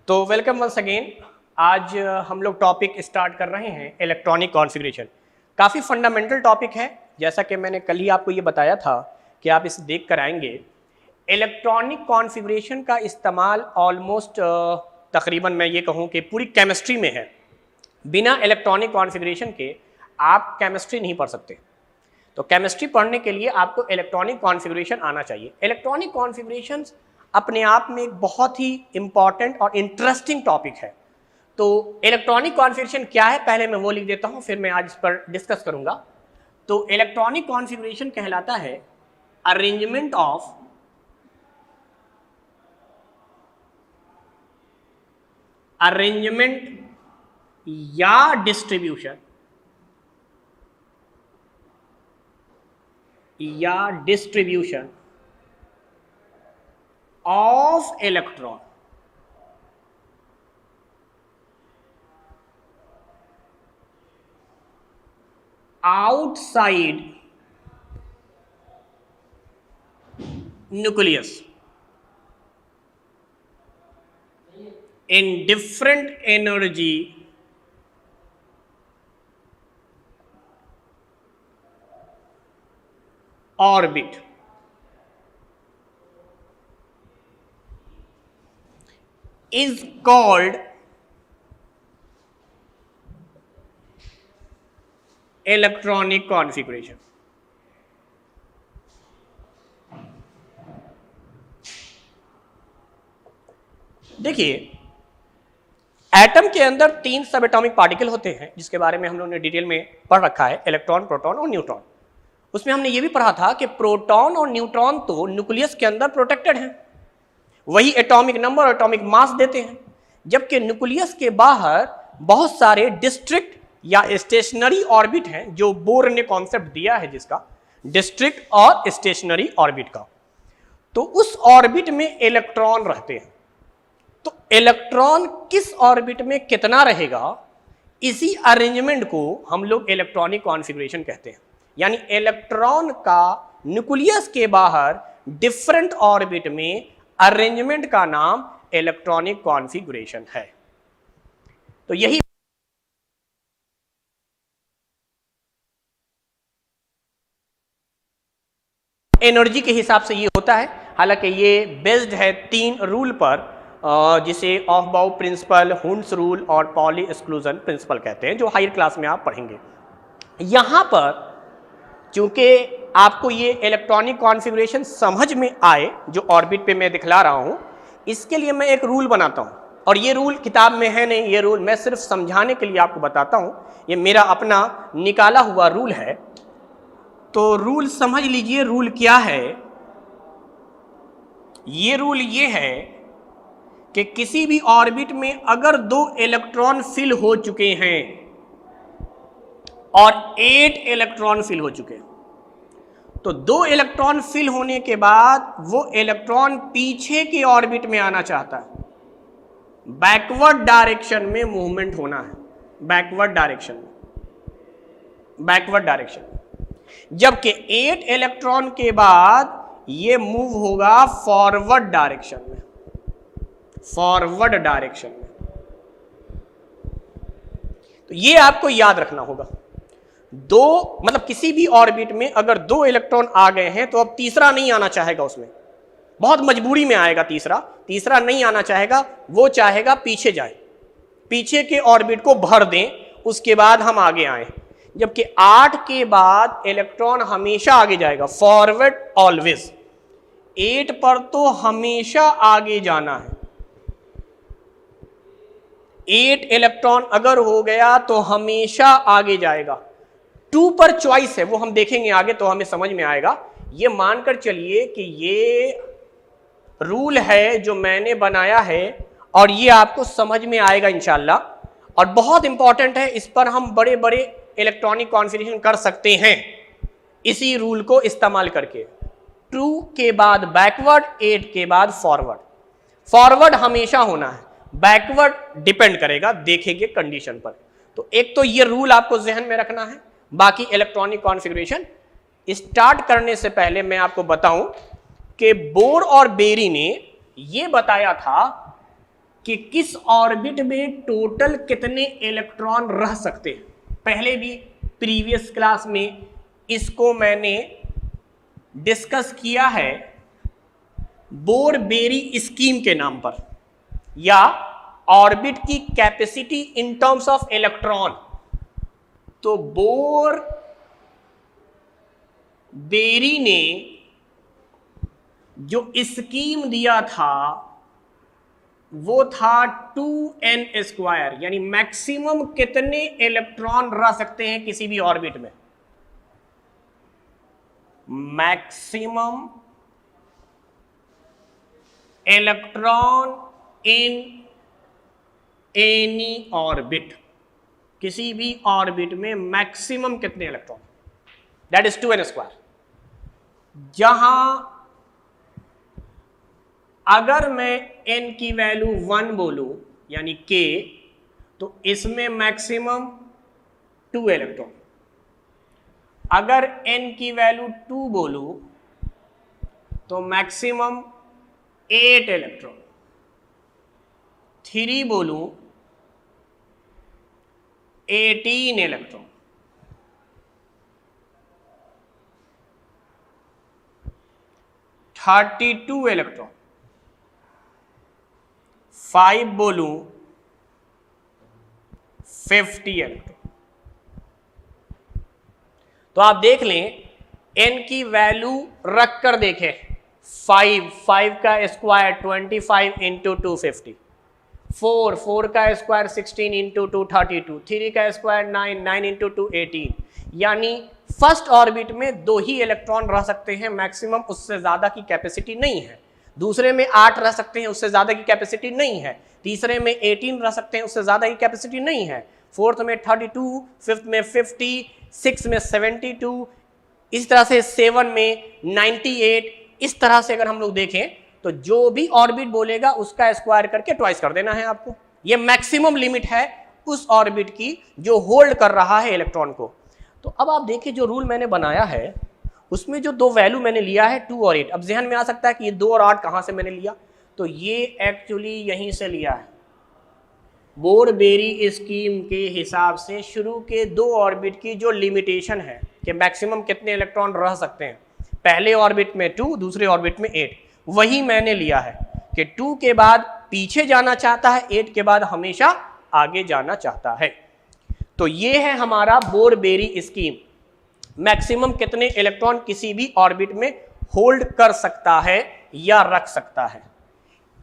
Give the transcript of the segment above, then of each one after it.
तो welcome once again. आज हम लोग टॉपिक स्टार्ट कर रहे हैं इलेक्ट्रॉनिक कॉन्फ़िगरेशन। काफ़ी फंडामेंटल टॉपिक है, जैसा कि मैंने कल ही आपको ये बताया था कि आप इसे देख कर आएंगे। इलेक्ट्रॉनिक कॉन्फ़िगरेशन का इस्तेमाल ऑलमोस्ट तकरीबन मैं ये कहूँ कि पूरी केमिस्ट्री में है। बिना इलेक्ट्रॉनिक कॉन्फ़िगरेशन के आप केमिस्ट्री नहीं पढ़ सकते। तो केमिस्ट्री पढ़ने के लिए आपको इलेक्ट्रॉनिक कॉन्फ़िगरेशन आना चाहिए। इलेक्ट्रॉनिक कॉन्फ़िगरेशन अपने आप में एक बहुत ही इंपॉर्टेंट और इंटरेस्टिंग टॉपिक है। तो इलेक्ट्रॉनिक कॉन्फ़िगरेशन क्या है, पहले मैं वो लिख देता हूं, फिर मैं आज इस पर डिस्कस करूंगा। तो इलेक्ट्रॉनिक कॉन्फ़िगरेशन कहलाता है अरेंजमेंट या distribution of electron outside nucleus in different energy orbit is called electronic configuration. देखिए, एटम के अंदर 3 सब एटॉमिक पार्टिकल होते हैं, जिसके बारे में हम लोगों ने डिटेल में पढ़ रखा है, इलेक्ट्रॉन, प्रोटॉन और न्यूट्रॉन। उसमें हमने ये भी पढ़ा था कि प्रोटॉन और न्यूट्रॉन तो न्यूक्लियस के अंदर प्रोटेक्टेड हैं, वही एटॉमिक नंबर और एटॉमिक मास देते हैं, जबकि न्यूक्लियस के बाहर बहुत सारे डिस्ट्रिक्ट या स्टेशनरी ऑर्बिट हैं, जो बोर ने कॉन्सेप्ट दिया है, जिसका डिस्ट्रिक्ट और स्टेशनरी ऑर्बिट का। तो उस ऑर्बिट में इलेक्ट्रॉन रहते हैं। तो इलेक्ट्रॉन किस ऑर्बिट में कितना रहेगा, इसी अरेंजमेंट को हम लोग इलेक्ट्रॉनिक कॉन्फ़िगरेशन कहते हैं। यानी इलेक्ट्रॉन का न्यूक्लियस के बाहर डिफरेंट ऑर्बिट में अरेंजमेंट का नाम इलेक्ट्रॉनिक कॉन्फ़िगरेशन है। तो यही एनर्जी के हिसाब से ये होता है। हालांकि ये बेस्ड है 3 रूल पर, जिसे ऑफबाउ प्रिंसिपल, हुंड्स रूल और पॉली एक्सक्लूजन प्रिंसिपल कहते हैं, जो हायर क्लास में आप पढ़ेंगे। यहां पर चूंकि आपको ये इलेक्ट्रॉनिक कॉन्फ़िगरेशन समझ में आए, जो ऑर्बिट पे मैं दिखला रहा हूं, इसके लिए मैं एक रूल बनाता हूं। और ये रूल किताब में है नहीं, ये रूल मैं सिर्फ समझाने के लिए आपको बताता हूं। ये मेरा अपना निकाला हुआ रूल है। तो रूल समझ लीजिए, रूल क्या है। ये रूल ये है कि किसी भी ऑर्बिट में अगर 2 इलेक्ट्रॉन फिल हो चुके हैं और 8 इलेक्ट्रॉन फिल हो चुके हैं, तो 2 इलेक्ट्रॉन फिल होने के बाद वो इलेक्ट्रॉन पीछे के ऑर्बिट में आना चाहता है, बैकवर्ड डायरेक्शन में मूवमेंट होना है, बैकवर्ड डायरेक्शन में। जबकि 8 इलेक्ट्रॉन के बाद ये मूव होगा फॉरवर्ड डायरेक्शन में, तो ये आपको याद रखना होगा। मतलब किसी भी ऑर्बिट में अगर 2 इलेक्ट्रॉन आ गए हैं, तो अब तीसरा नहीं आना चाहेगा, उसमें बहुत मजबूरी में आएगा तीसरा नहीं आना चाहेगा, वो चाहेगा पीछे जाए, पीछे के ऑर्बिट को भर दें, उसके बाद हम आगे आए। जबकि 8 के बाद इलेक्ट्रॉन हमेशा आगे जाएगा, फॉरवर्ड ऑलवेज। 8 पर तो हमेशा आगे जाना है। 8 इलेक्ट्रॉन अगर हो गया तो हमेशा आगे जाएगा। 2 पर चॉइस है, वो हम देखेंगे आगे तो हमें समझ में आएगा। ये मानकर चलिए कि ये रूल है जो मैंने बनाया है, और ये आपको समझ में आएगा इंशाल्लाह। और बहुत इंपॉर्टेंट है, इस पर हम बड़े बड़े इलेक्ट्रॉनिक कॉन्फ़िगरेशन कर सकते हैं इसी रूल को इस्तेमाल करके। 2 के बाद बैकवर्ड, 8 के बाद फॉरवर्ड हमेशा होना है, बैकवर्ड डिपेंड करेगा, देखेंगे कंडीशन पर। तो एक तो ये रूल आपको जहन में रखना है। बाकी इलेक्ट्रॉनिक कॉन्फ़िगरेशन स्टार्ट करने से पहले मैं आपको बताऊं कि बोर और बेरी ने ये बताया था कि किस ऑर्बिट में टोटल कितने इलेक्ट्रॉन रह सकते हैं। पहले भी प्रीवियस क्लास में इसको मैंने डिस्कस किया है बोर बेरी स्कीम के नाम पर, या ऑर्बिट की capacity in terms of electron. तो बोर बेरी ने जो स्कीम दिया था वो था 2n², यानी मैक्सिमम कितने इलेक्ट्रॉन रह सकते हैं किसी भी ऑर्बिट में। Maximum electron in any orbit, किसी भी ऑर्बिट में मैक्सिमम कितने इलेक्ट्रॉन, दैट इज 2n²। जहां अगर मैं n की वैल्यू 1 बोलूं यानी k, तो इसमें मैक्सिमम 2 इलेक्ट्रॉन। अगर n की वैल्यू 2 बोलूं तो मैक्सिमम 8 इलेक्ट्रॉन। 3 बोलूं 18 इलेक्ट्रॉन। 32 इलेक्ट्रॉन। 5 बोलूं 50 इलेक्ट्रॉन। तो आप देख लें, n की वैल्यू रख कर देखें, 5 का स्क्वायर 25 इंटू 250, 4 का स्क्वायर 16 इंटू 2 32, 3 का स्क्वायर 9 इंटू 2 18। यानी फर्स्ट ऑर्बिट में 2 ही इलेक्ट्रॉन रह सकते हैं मैक्सिमम, उससे ज्यादा की कैपेसिटी नहीं है। दूसरे में 8 रह सकते हैं, उससे ज्यादा की कैपेसिटी नहीं है। तीसरे में 18 रह सकते हैं, उससे ज्यादा की कैपेसिटी नहीं है। फोर्थ में 32, फिफ्थ में 50, सिक्स में 72, इस तरह से 7 में 98। इस तरह से अगर हम लोग देखें तो जो भी ऑर्बिट बोलेगा उसका स्क्वायर करके ट्वाइस कर देना है आपको। ये मैक्सिमम लिमिट है उस ऑर्बिट की जो होल्ड कर रहा है इलेक्ट्रॉन को। तो अब आप देखिए, जो रूल मैंने बनाया है उसमें जो 2 वैल्यू मैंने लिया है 2 और 8। अब ध्यान में आ सकता है कि ये 2 और 8 कहां से मैंने लिया, तो ये एक्चुअली यहीं से लिया है। बोर बेरी स्कीम के हिसाब से शुरू के 2 ऑर्बिट की जो लिमिटेशन है कि मैक्सिमम कितने इलेक्ट्रॉन रह सकते हैं, पहले ऑर्बिट में 2, दूसरे ऑर्बिट में 8, वही मैंने लिया है कि 2 के बाद पीछे जाना चाहता है, 8 के बाद हमेशा आगे जाना चाहता है। तो ये है हमारा बोर बेरी स्कीम, मैक्सिमम कितने इलेक्ट्रॉन किसी भी ऑर्बिट में होल्ड कर सकता है या रख सकता है।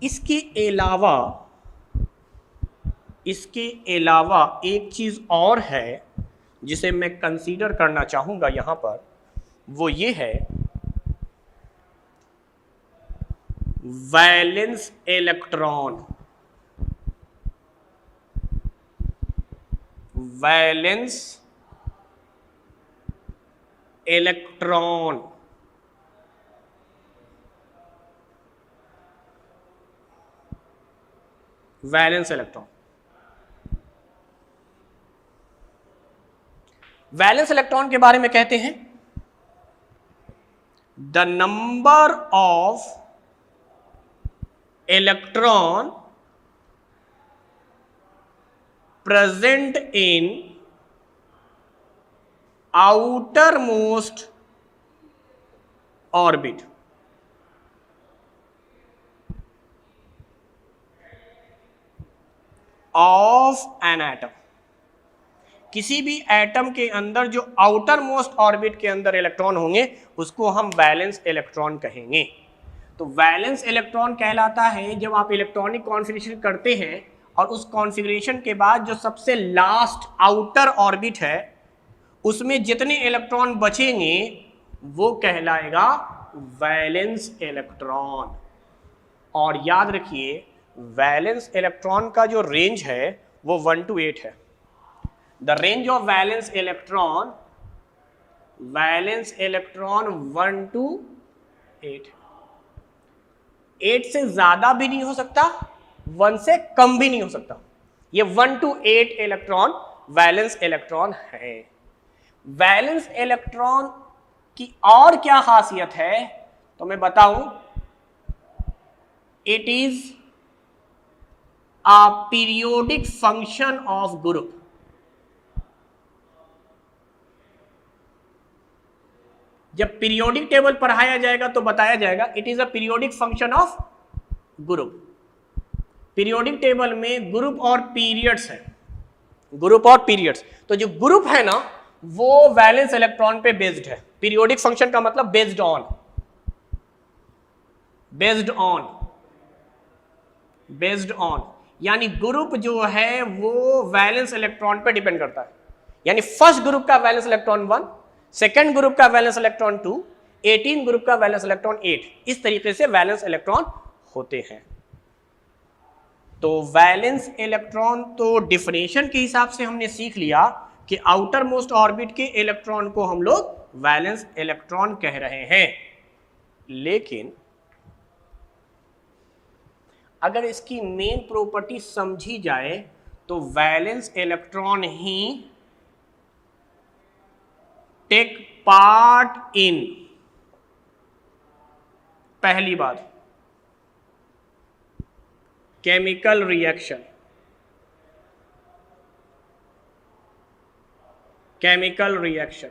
इसके अलावा एक चीज और है जिसे मैं कंसीडर करना चाहूंगा यहां पर, वो ये है valence electron. Valence electron valence electron valence electron के बारे में कहते हैं the number of electron present in outer most orbit of an atom. किसी भी एटम के अंदर जो आउटर मोस्ट ऑर्बिट के अंदर इलेक्ट्रॉन होंगे उसको हम वैलेंस इलेक्ट्रॉन कहेंगे। तो वैलेंस इलेक्ट्रॉन कहलाता है जब आप इलेक्ट्रॉनिक कॉन्फ़िगरेशन करते हैं और उस कॉन्फ़िगरेशन के बाद जो सबसे लास्ट आउटर ऑर्बिट है उसमें जितने इलेक्ट्रॉन बचेंगे वो कहलाएगा वैलेंस इलेक्ट्रॉन। और याद रखिए, वैलेंस इलेक्ट्रॉन का जो रेंज है वो 1 to 8 है। The range of valence electron 1 to 8, 8 से ज्यादा भी नहीं हो सकता, 1 से कम भी नहीं हो सकता। ये 1 to 8 इलेक्ट्रॉन वैलेंस इलेक्ट्रॉन है। वैलेंस इलेक्ट्रॉन की और क्या खासियत है तो मैं बताऊं, it is a periodic function of group. जब पीरियोडिक टेबल पढ़ाया जाएगा तो बताया जाएगा it is a periodic function of group. Periodic table में ग्रुप और पीरियड्स है, ग्रुप और पीरियड्स। तो जो ग्रुप है ना वो वैलेंस इलेक्ट्रॉन पे बेस्ड है। पीरियोडिक फंक्शन का मतलब based on, based on, based on, यानी ग्रुप जो है वो वैलेंस इलेक्ट्रॉन पे डिपेंड करता है। यानी फर्स्ट ग्रुप का वैलेंस इलेक्ट्रॉन 1, सेकेंड ग्रुप का वैलेंस इलेक्ट्रॉन 2, 18 ग्रुप का वैलेंस इलेक्ट्रॉन 8, इस तरीके से वैलेंस इलेक्ट्रॉन होते हैं। तो वैलेंस इलेक्ट्रॉन तो डिफिनेशन के हिसाब से हमने सीख लिया कि आउटर मोस्ट ऑर्बिट के इलेक्ट्रॉन को हम लोग वैलेंस इलेक्ट्रॉन कह रहे हैं। लेकिन अगर इसकी मेन प्रॉपर्टी समझी जाए तो वैलेंस इलेक्ट्रॉन ही टेक पार्ट इन, पहली बात chemical reaction, chemical reaction,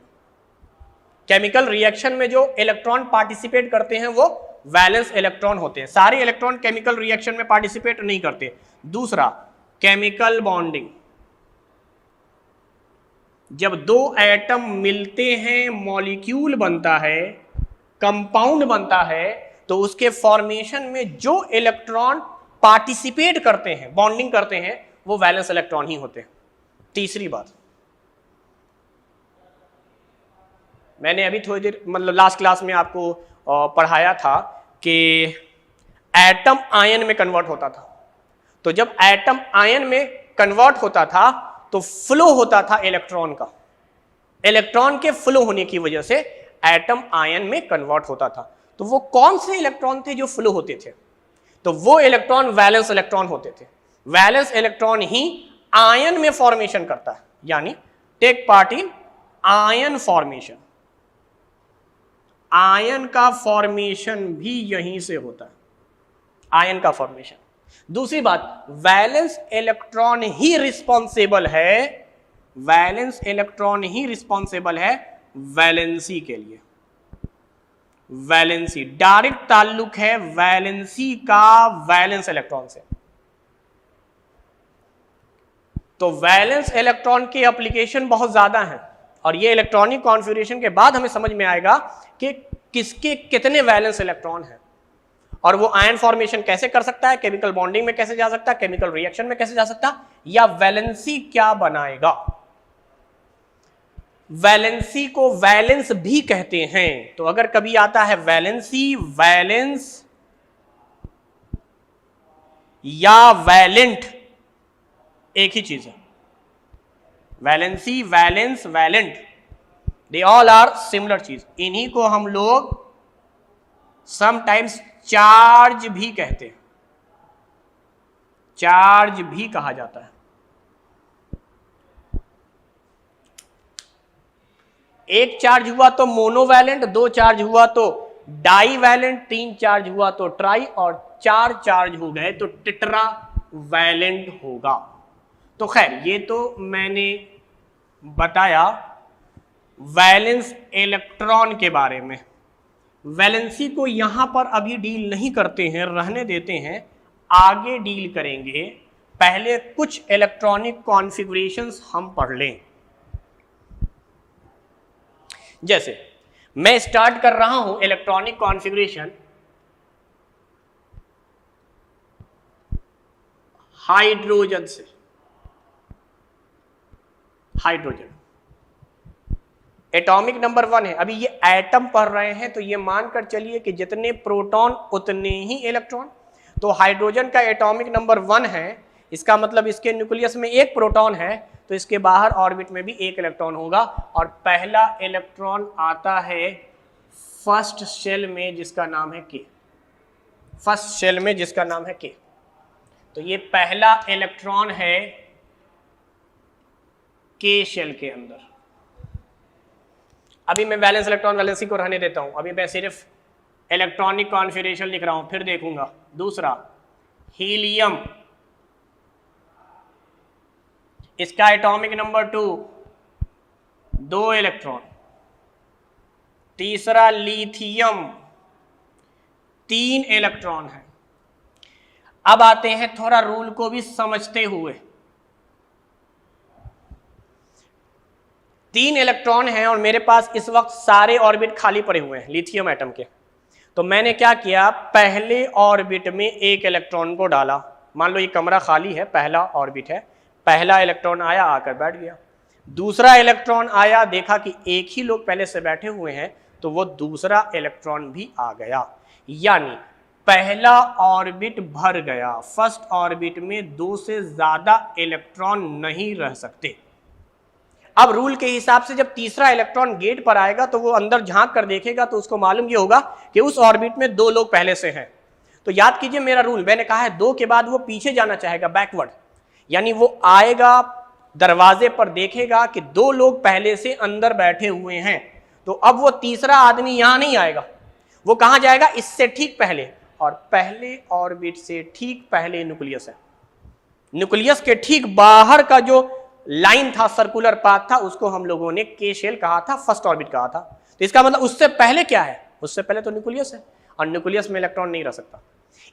chemical reaction में जो इलेक्ट्रॉन पार्टिसिपेट करते हैं वो वैलेंस इलेक्ट्रॉन होते हैं। सारे इलेक्ट्रॉन केमिकल रिएक्शन में पार्टिसिपेट नहीं करते। दूसरा केमिकल बॉन्डिंग, जब दो एटम मिलते हैं मॉलिक्यूल बनता है, कंपाउंड बनता है, तो उसके फॉर्मेशन में जो इलेक्ट्रॉन पार्टिसिपेट करते हैं, बॉन्डिंग करते हैं, वो वैलेंस इलेक्ट्रॉन ही होते हैं। तीसरी बात, मैंने अभी थोड़ी देर मतलब लास्ट क्लास में आपको पढ़ाया था कि एटम आयन में कन्वर्ट होता था। तो जब एटम आयन में कन्वर्ट होता था तो फ्लो होता था इलेक्ट्रॉन का, इलेक्ट्रॉन के फ्लो होने की वजह से एटम आयन में कन्वर्ट होता था। तो वो कौन से इलेक्ट्रॉन थे जो फ्लो होते थे? तो वो इलेक्ट्रॉन वैलेंस इलेक्ट्रॉन होते थे। वैलेंस इलेक्ट्रॉन ही आयन में फॉर्मेशन करता है, यानी take part in ion formation. Ion का फॉर्मेशन भी यहीं से होता है, आयन का फॉर्मेशन। दूसरी बात, वैलेंस इलेक्ट्रॉन ही रिस्पॉन्सिबल है, वैलेंस इलेक्ट्रॉन ही रिस्पॉन्सिबल है वैलेंसी के लिए। वैलेंसी डायरेक्ट ताल्लुक है वैलेंसी का वैलेंस इलेक्ट्रॉन से। तो वैलेंस इलेक्ट्रॉन के एप्लीकेशन बहुत ज्यादा हैं और ये इलेक्ट्रॉनिक कॉन्फ़िगरेशन के बाद हमें समझ में आएगा कि किसके कितने वैलेंस इलेक्ट्रॉन हैं और वो आयन फॉर्मेशन कैसे कर सकता है, केमिकल बॉन्डिंग में कैसे जा सकता है, केमिकल रिएक्शन में कैसे जा सकता है, या वैलेंसी क्या बनाएगा। वैलेंसी को वैलेंस भी कहते हैं। तो अगर कभी आता है वैलेंसी, वैलेंस या वैलेंट, एक ही चीज है। Valency, valence, valent, they all are similar चीज। इन्हीं को हम लोग समटाइम्स चार्ज भी कहते हैं, चार्ज भी कहा जाता है। एक चार्ज हुआ तो मोनोवैलेंट, दो चार्ज हुआ तो डाईवैलेंट, तीन चार्ज हुआ तो ट्राई, और चार चार्ज हो गए तो टेट्रा वैलेंट होगा। तो खैर ये तो मैंने बताया वैलेंस इलेक्ट्रॉन के बारे में। वैलेंसी को यहां पर अभी डील नहीं करते हैं, रहने देते हैं, आगे डील करेंगे। पहले कुछ इलेक्ट्रॉनिक कॉन्फ़िगरेशंस हम पढ़ लें। जैसे मैं स्टार्ट कर रहा हूं इलेक्ट्रॉनिक कॉन्फ़िगरेशन हाइड्रोजन से। हाइड्रोजन एटॉमिक नंबर 1 है। अभी ये एटम पढ़ रहे हैं तो ये मानकर चलिए कि जितने प्रोटॉन उतने ही इलेक्ट्रॉन। तो हाइड्रोजन का एटॉमिक नंबर 1 है, इसका मतलब इसके न्यूक्लियस में एक प्रोटॉन है, तो इसके बाहर ऑर्बिट में भी एक इलेक्ट्रॉन होगा। और पहला इलेक्ट्रॉन आता है फर्स्ट शेल में जिसका नाम है के। फर्स्ट शेल में जिसका नाम है के। तो ये पहला इलेक्ट्रॉन है के शेल के अंदर। अभी मैं वैलेंस इलेक्ट्रॉन वैलेंसी को रहने देता हूं, अभी मैं सिर्फ इलेक्ट्रॉनिक कॉन्फ़िगरेशन लिख रहा हूं, फिर देखूंगा। दूसरा हीलियम, इसका एटॉमिक नंबर 2 2 इलेक्ट्रॉन। तीसरा लिथियम 3 इलेक्ट्रॉन है। अब आते हैं थोड़ा रूल को भी समझते हुए। 3 इलेक्ट्रॉन हैं और मेरे पास इस वक्त सारे ऑर्बिट खाली पड़े हुए हैं लिथियम एटम के। तो मैंने क्या किया, पहले ऑर्बिट में एक इलेक्ट्रॉन को डाला। मान लो ये कमरा खाली है, पहला ऑर्बिट है, पहला इलेक्ट्रॉन आया, आकर बैठ गया। दूसरा इलेक्ट्रॉन आया, देखा कि एक ही लोग पहले से बैठे हुए हैं, तो वो दूसरा इलेक्ट्रॉन भी आ गया। यानी पहला ऑर्बिट भर गया। फर्स्ट ऑर्बिट में 2 से ज्यादा इलेक्ट्रॉन नहीं रह सकते। अब रूल के हिसाब से जब तीसरा इलेक्ट्रॉन गेट पर आएगा तो वो अंदर झांक कर देखेगा, तो उसको मालूम ये होगा कि उस ऑर्बिट में 2 लोग पहले से हैं। तो याद कीजिए मेरा रूल, मैंने कहा है 2 के बाद वो पीछे जाना चाहेगा, बैकवर्ड। यानी वो आएगा, दरवाजे पर देखेगा कि 2 लोग पहले से अंदर बैठे हुए हैं। तो अब वो तीसरा आदमी यहां नहीं आएगा, वो कहां जाएगा, इससे ठीक पहले। और पहले ऑर्बिट से ठीक पहले न्यूक्लियस है। न्यूक्लियस के ठीक बाहर का जो लाइन था, सर्कुलर पाथ था, उसको हम लोगों ने के शेल कहा था, फर्स्ट ऑर्बिट कहा था। तो इसका मतलब उससे पहले क्या है, उससे पहले तो न्यूक्लियस है, और न्यूक्लियस में इलेक्ट्रॉन नहीं रह सकता।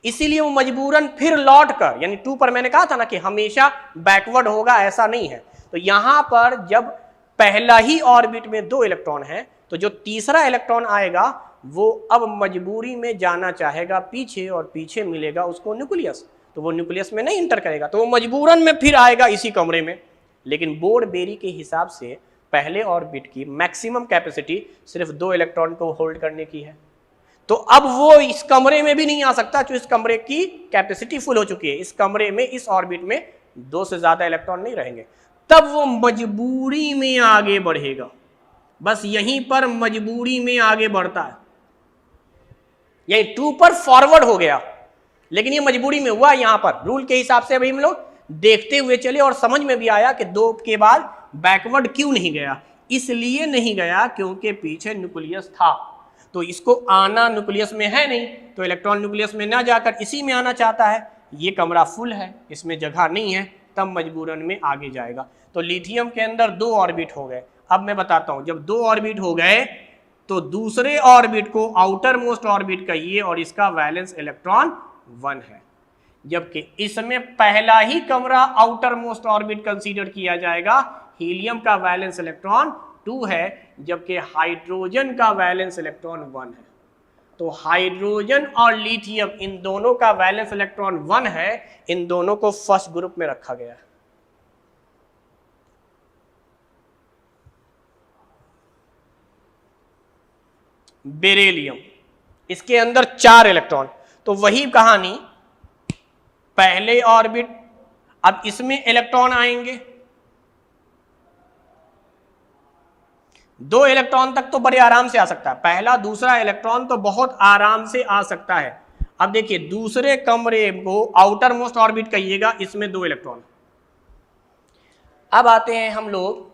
इसीलिए वो मजबूरन फिर लौट कर, यानी 2 पर मैंने कहा था ना कि हमेशा बैकवर्ड होगा, ऐसा नहीं है। तो यहां पर जब पहला ही ऑर्बिट में 2 इलेक्ट्रॉन है, तो जो तीसरा इलेक्ट्रॉन आएगा वो अब मजबूरी में जाना चाहेगा पीछे, और पीछे मिलेगा उसको न्यूक्लियस। तो वो न्यूक्लियस में नहीं इंटर करेगा, तो वो मजबूरन में फिर आएगा इसी कमरे में। लेकिन बोर्ड-बेरी के हिसाब से पहले ऑर्बिट की मैक्सिमम कैपेसिटी सिर्फ 2 इलेक्ट्रॉन को होल्ड करने की है। तो अब वो इस कमरे में भी नहीं आ सकता, जो इस कमरे की कैपेसिटी फुल हो चुकी है। इस कमरे में, इस ऑर्बिट में 2 से ज्यादा इलेक्ट्रॉन नहीं रहेंगे। तब वो मजबूरी में आगे बढ़ेगा, बस यहीं पर मजबूरी में आगे बढ़ता है। यही 2 पर फॉरवर्ड हो गया, लेकिन ये मजबूरी में हुआ। यहां पर रूल के हिसाब से अभी हम लोग देखते हुए चले, और समझ में भी आया कि 2 के बाद बैकवर्ड क्यों नहीं गया। इसलिए नहीं गया क्योंकि पीछे न्यूक्लियस था। तो इसको आना न्यूक्लियस में है नहीं, तो इलेक्ट्रॉन न्यूक्लियस में ना जाकर इसी में आना चाहता है। ये कमरा फुल है, इसमें जगह नहीं है, तब मजबूरन में आगे जाएगा। तो लिथियम के अंदर 2 ऑर्बिट हो गए। अब मैं बताता हूं, जब 2 ऑर्बिट हो गए तो दूसरे ऑर्बिट को आउटर मोस्ट ऑर्बिट कहिए, और इसका वैलेंस इलेक्ट्रॉन 1 है। जबकि इसमें पहला ही कमरा आउटर मोस्ट ऑर्बिट कंसीडर किया जाएगा। हीलियम का वैलेंस इलेक्ट्रॉन 2 है, जबकि हाइड्रोजन का वैलेंस इलेक्ट्रॉन 1 है। तो हाइड्रोजन और लिथियम, इन दोनों का वैलेंस इलेक्ट्रॉन 1 है। इन दोनों को फर्स्ट ग्रुप में रखा गया है। बेरिलियम, इसके अंदर 4 इलेक्ट्रॉन। तो वही कहानी, पहले ऑर्बिट, अब इसमें इलेक्ट्रॉन आएंगे। 2 इलेक्ट्रॉन तक तो बड़े आराम से आ सकता है, पहला दूसरा इलेक्ट्रॉन तो बहुत आराम से आ सकता है। अब देखिए, दूसरे कमरे को आउटर मोस्ट ऑर्बिट कहिएगा, इसमें 2 इलेक्ट्रॉन। अब आते हैं हम लोग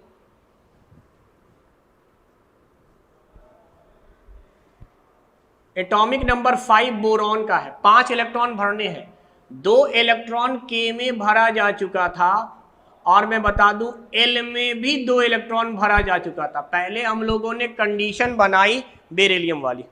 एटॉमिक नंबर 5 बोरॉन का है। 5 इलेक्ट्रॉन भरने हैं। 2 इलेक्ट्रॉन के में भरा जा चुका था, और मैं बता दूं एल में भी 2 इलेक्ट्रॉन भरा जा चुका था। पहले हम लोगों ने कंडीशन बनाई बेरिलियम वाली।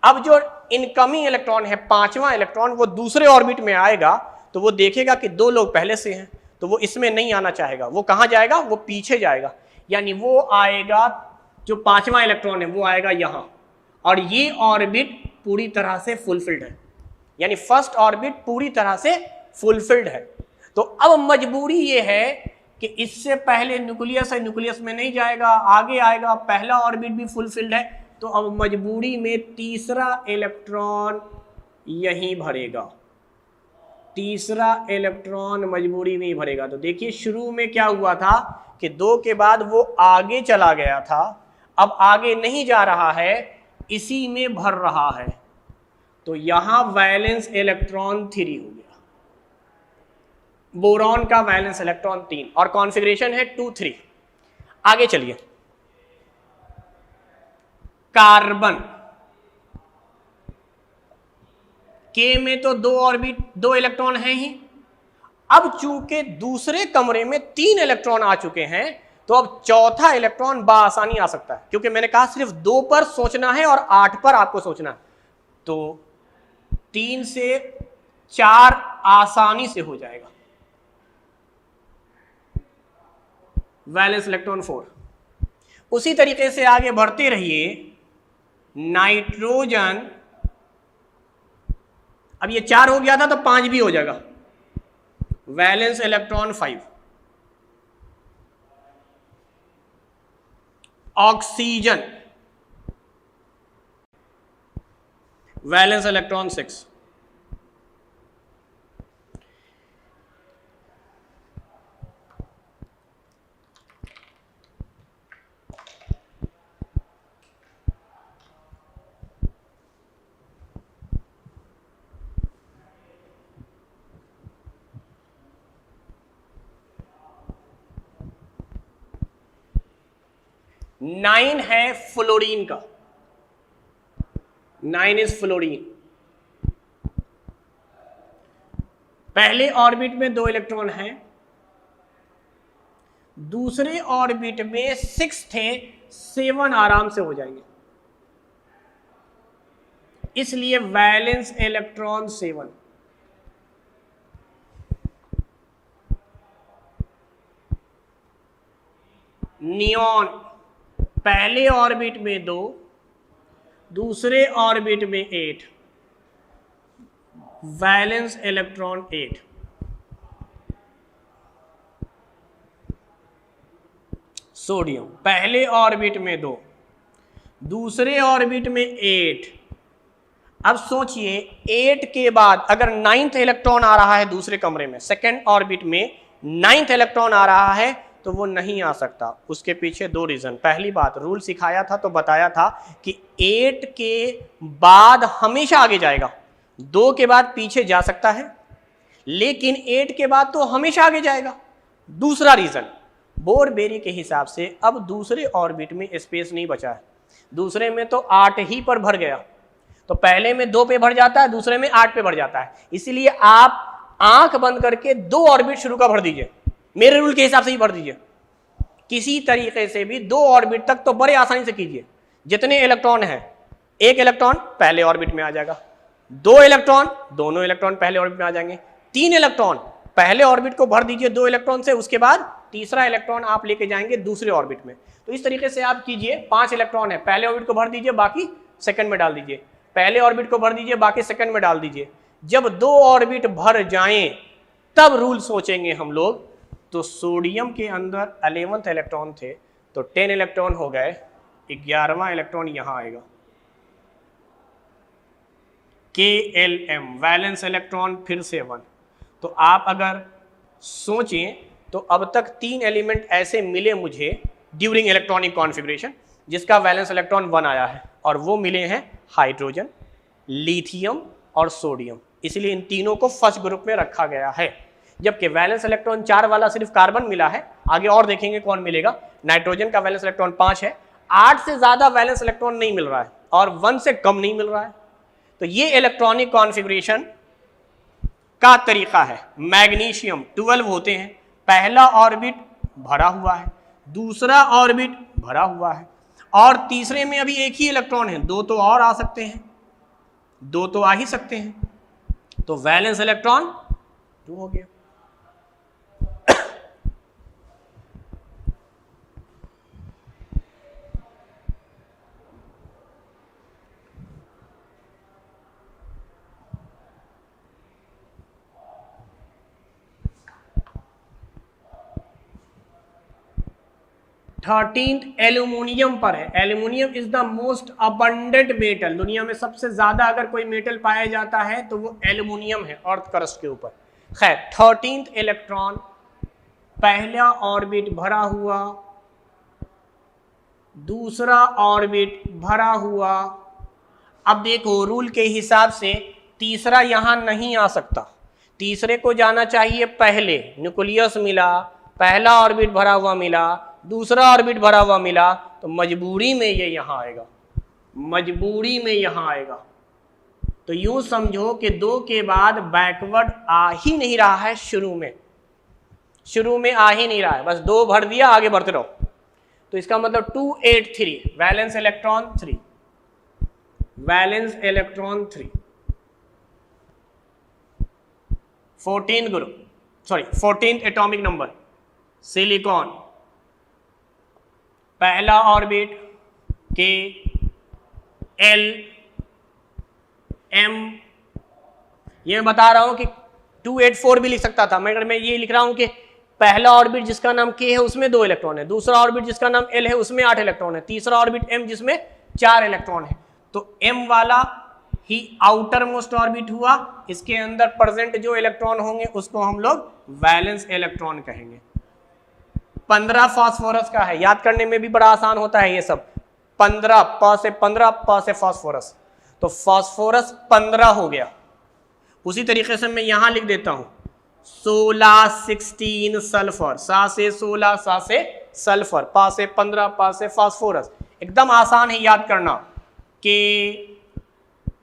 अब जो इनकमिंग इलेक्ट्रॉन है, 5वां इलेक्ट्रॉन, वो दूसरे ऑर्बिट में आएगा, तो वो देखेगा कि 2 लोग पहले से हैं, तो वो इसमें नहीं आना चाहेगा। वो कहां जाएगा, वो पीछे जाएगा। यानी वो आएगा, जो 5वां इलेक्ट्रॉन है वो आएगा यहां, और ये ऑर्बिट पूरी तरह से फुलफिल्ड है। यानी फर्स्ट ऑर्बिट पूरी तरह से फुलफिल्ड है। तो अब मजबूरी ये है कि इससे पहले न्यूक्लियस है, न्यूक्लियस में नहीं जाएगा, आगे आएगा। पहला ऑर्बिट भी फुलफिल्ड है, तो अब मजबूरी में तीसरा इलेक्ट्रॉन यहीं भरेगा। तीसरा इलेक्ट्रॉन मजबूरी में ही भरेगा। तो देखिए, शुरू में क्या हुआ था कि 2 के बाद वो आगे चला गया था, अब आगे नहीं जा रहा है, इसी में भर रहा है। तो यहां वैलेंस इलेक्ट्रॉन 3 हो गया। बोरॉन का वैलेंस इलेक्ट्रॉन 3, और कॉन्फ़िगरेशन है 2 3। आगे चलिए, कार्बन के में तो 2 ऑर्बिट, 2 इलेक्ट्रॉन है ही। अब चूंकि दूसरे कमरे में 3 इलेक्ट्रॉन आ चुके हैं तो अब चौथा इलेक्ट्रॉन बाआसानी आ सकता है, क्योंकि मैंने कहा सिर्फ 2 पर सोचना है और 8 पर आपको सोचना है, तो 3 से 4 आसानी से हो जाएगा। Valence electron 4। उसी तरीके से आगे बढ़ते रहिए, नाइट्रोजन, अब ये 4 हो गया था तो 5 भी हो जाएगा। Valence electron 5। Oxygen, valence electron 6। Nine है फ्लोरीन का, 9 इज फ्लोरीन। पहले ऑर्बिट में 2 इलेक्ट्रॉन हैं, दूसरे ऑर्बिट में 6 थे, 7 आराम से हो जाएंगे, इसलिए वैलेंस इलेक्ट्रॉन 7। नियॉन, पहले ऑर्बिट में 2, दूसरे ऑर्बिट में 8, वैलेंस इलेक्ट्रॉन 8। सोडियम, पहले ऑर्बिट में 2, दूसरे ऑर्बिट में 8। अब सोचिए 8 के बाद अगर 9th इलेक्ट्रॉन आ रहा है दूसरे कमरे में, सेकेंड ऑर्बिट में 9th इलेक्ट्रॉन आ रहा है तो वो नहीं आ सकता। उसके पीछे 2 रीजन। पहली बात, रूल सिखाया था तो बताया था कि 8 के बाद हमेशा आगे जाएगा, 2 के बाद पीछे जा सकता है, लेकिन 8 के बाद तो हमेशा आगे जाएगा। दूसरा रीजन, बोरबेरी के हिसाब से अब दूसरे ऑर्बिट में स्पेस नहीं बचा है, दूसरे में तो 8 ही पर भर गया, तो पहले में 2 पे भर जाता है, दूसरे में 8 पे भर जाता है। इसीलिए आप आंख बंद करके 2 ऑर्बिट शुरू का भर दीजिए, मेरे रूल के हिसाब से ही भर दीजिए। किसी तरीके से भी 2 ऑर्बिट तक तो बड़े आसानी से कीजिए। जितने इलेक्ट्रॉन हैं, 1 इलेक्ट्रॉन पहले ऑर्बिट में आ जाएगा, 2 इलेक्ट्रॉन, दोनों इलेक्ट्रॉन पहले ऑर्बिट में आ जाएंगे, 3 इलेक्ट्रॉन पहले ऑर्बिट को भर दीजिए 2 इलेक्ट्रॉन से, उसके बाद तीसरा इलेक्ट्रॉन आप लेके जाएंगे दूसरे ऑर्बिट में। तो इस तरीके से आप कीजिए, 5 इलेक्ट्रॉन है, पहले ऑर्बिट को भर दीजिए, बाकी सेकंड में डाल दीजिए, पहले ऑर्बिट को भर दीजिए, बाकी सेकंड में डाल दीजिए। जब 2 ऑर्बिट भर जाएं तब रूल सोचेंगे हम लोग। तो सोडियम के अंदर 11th इलेक्ट्रॉन थे तो 10 इलेक्ट्रॉन हो गए, 11वां इलेक्ट्रॉन यहां आएगा, KLM, वैलेंस इलेक्ट्रॉन फिर से 1। तो आप अगर सोचें तो अब तक 3 एलिमेंट ऐसे मिले मुझे ड्यूरिंग इलेक्ट्रॉनिक कॉन्फ़िगरेशन जिसका वैलेंस इलेक्ट्रॉन 1 आया है, और वो मिले हैं हाइड्रोजन, लिथियम और सोडियम। इसलिए इन तीनों को फर्स्ट ग्रुप में रखा गया है। जबकि वैलेंस इलेक्ट्रॉन 4 वाला सिर्फ कार्बन मिला है, आगे और देखेंगे कौन मिलेगा। नाइट्रोजन का वैलेंस इलेक्ट्रॉन 5 है, 8 से ज्यादा वैलेंस इलेक्ट्रॉन नहीं मिल रहा है और 1 से कम नहीं मिल रहा है। तो ये इलेक्ट्रॉनिक कॉन्फ़िगरेशन का तरीका है। मैग्नीशियम 12 होते हैं, पहला ऑर्बिट भरा हुआ है, दूसरा ऑर्बिट भरा हुआ है, और तीसरे में अभी 1 ही इलेक्ट्रॉन है, 2 तो और आ सकते हैं, 2 तो आ ही सकते हैं, तो वैलेंस इलेक्ट्रॉन 2 हो गया। थर्टीन्थ एल्यूमिनियम पर है। Aluminium is the most abundant metal. दुनिया में सबसे ज्यादा अगर कोई मेटल पाया जाता है तो वो एल्यूमिनियम है अर्थ क्रस्ट के ऊपर। खैर, 13th इलेक्ट्रॉन, पहला ऑर्बिट भरा हुआ, दूसरा ऑर्बिट भरा हुआ। अब देखो रूल के हिसाब से तीसरा यहां नहीं आ सकता, तीसरे को जाना चाहिए पहले। न्यूक्लियस मिला, पहला ऑर्बिट भरा हुआ मिला, दूसरा ऑर्बिट भरा हुआ मिला, तो मजबूरी में ये यहां आएगा, मजबूरी में यहां आएगा। तो यूं समझो कि 2 के बाद बैकवर्ड आ ही नहीं रहा है शुरू में, शुरू में आ ही नहीं रहा है, बस 2 भर दिया, आगे बढ़ते रहो। तो इसका मतलब 283 valence electron 3, valence electron 3, 14 group, sorry 14th atomic number silicon, पहला ऑर्बिट के एल एम, ये मैं बता रहा हूं कि 284 भी लिख सकता था, मगर मैं ये लिख रहा हूं कि पहला ऑर्बिट जिसका नाम के है उसमें 2 इलेक्ट्रॉन है, दूसरा ऑर्बिट जिसका नाम एल है उसमें 8 इलेक्ट्रॉन है, तीसरा ऑर्बिट एम जिसमें 4 इलेक्ट्रॉन है। तो एम वाला ही आउटर मोस्ट ऑर्बिट हुआ, इसके अंदर प्रेजेंट जो इलेक्ट्रॉन होंगे उसको हम लोग वैलेंस इलेक्ट्रॉन कहेंगे। 15 फास्फोरस का है, याद करने में भी बड़ा आसान होता है ये सब। 15 प से 15 प से फास्फोरस, तो फास्फोरस 15 हो गया। उसी तरीके से मैं यहां लिख देता हूं 16 16 सल्फर, सा से 16 सा से सल्फर, पा से 15 पा से फास्फोरस। एकदम आसान है याद करना, के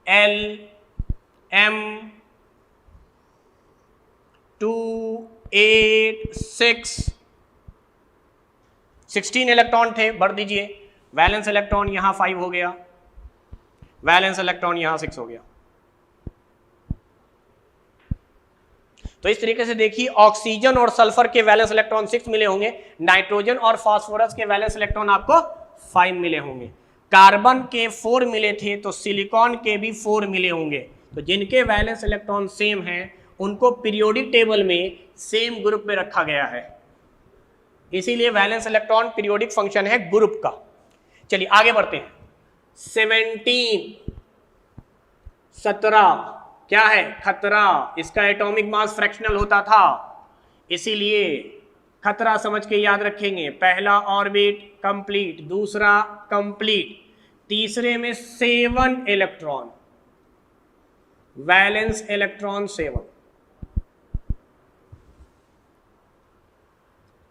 एल एम 2 8 6 16 इलेक्ट्रॉन थे, भर दीजिए। वैलेंस इलेक्ट्रॉन यहां 5 हो गया, वैलेंस इलेक्ट्रॉन यहां 6 हो गया। तो इस तरीके से देखिए ऑक्सीजन और सल्फर के वैलेंस इलेक्ट्रॉन 6 मिले होंगे, नाइट्रोजन और फास्फोरस के वैलेंस इलेक्ट्रॉन आपको 5 मिले होंगे। कार्बन के 4 मिले थे तो सिलिकॉन के भी 4 मिले होंगे। तो जिनके वैलेंस इलेक्ट्रॉन सेम हैं उनको पीरियोडिक टेबल में सेम ग्रुप में रखा गया है, इसीलिए वैलेंस इलेक्ट्रॉन पीरियोडिक फंक्शन है ग्रुप का। चलिए आगे बढ़ते हैं। 17 क्या है? खतरा। इसका एटॉमिक मास फ्रैक्शनल होता था, इसीलिए खतरा समझ के याद रखेंगे। पहला ऑर्बिट कंप्लीट, दूसरा कंप्लीट, तीसरे में 7 electron, valence electron 7।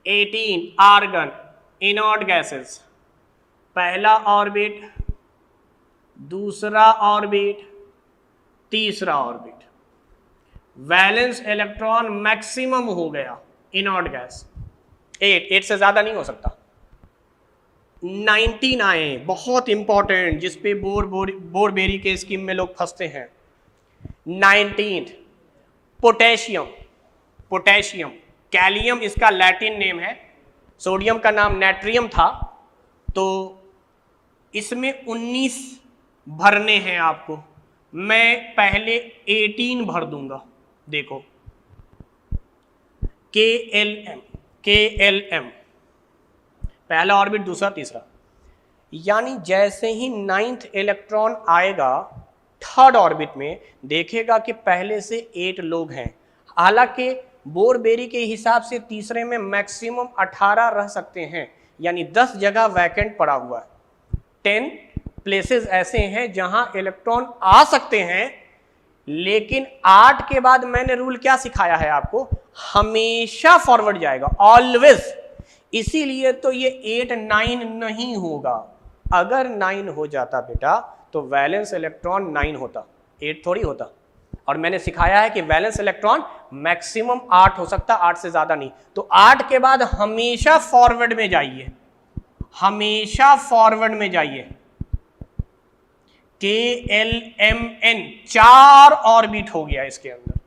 18 argon, inert gases, पहला ऑर्बिट, दूसरा ऑर्बिट, तीसरा ऑर्बिट, वैलेंस इलेक्ट्रॉन मैक्सिमम हो गया इनॉर्ड गैस। 8 से ज्यादा नहीं हो सकता। 19 आए, बहुत इंपॉर्टेंट, जिसपे बोरबेरी के स्कीम में लोग फंसते हैं। 19 पोटेशियम, पोटेशियम, कैलियम इसका लैटिन नेम है, सोडियम का नाम नाइट्रियम था। तो इसमें 19 भरने हैं आपको, मैं पहले 18 भर दूंगा। देखो KLM, KLM, पहला ऑर्बिट, दूसरा, तीसरा, यानी जैसे ही 9th इलेक्ट्रॉन आएगा थर्ड ऑर्बिट में, देखेगा कि पहले से 8 लोग हैं। हालांकि बोरबेरी के हिसाब से तीसरे में मैक्सिमम 18 रह सकते हैं, यानी 10 जगह वैकेंट पड़ा हुआ है। 10 प्लेसेस ऐसे हैं जहां इलेक्ट्रॉन आ सकते हैं, लेकिन 8 के बाद मैंने रूल क्या सिखाया है आपको? हमेशा फॉरवर्ड जाएगा, ऑलवेज। इसीलिए तो ये 8 9 नहीं होगा। अगर 9 हो जाता बेटा तो वैलेंस इलेक्ट्रॉन 9 होता, 8 थोड़ी होता। और मैंने सिखाया है कि वैलेंस इलेक्ट्रॉन मैक्सिमम 8 हो सकता, 8 से ज्यादा नहीं। तो 8 के बाद हमेशा फॉरवर्ड में जाइए, हमेशा फॉरवर्ड में जाइए। KLMN 4 ऑर्बिट हो गया इसके अंदर,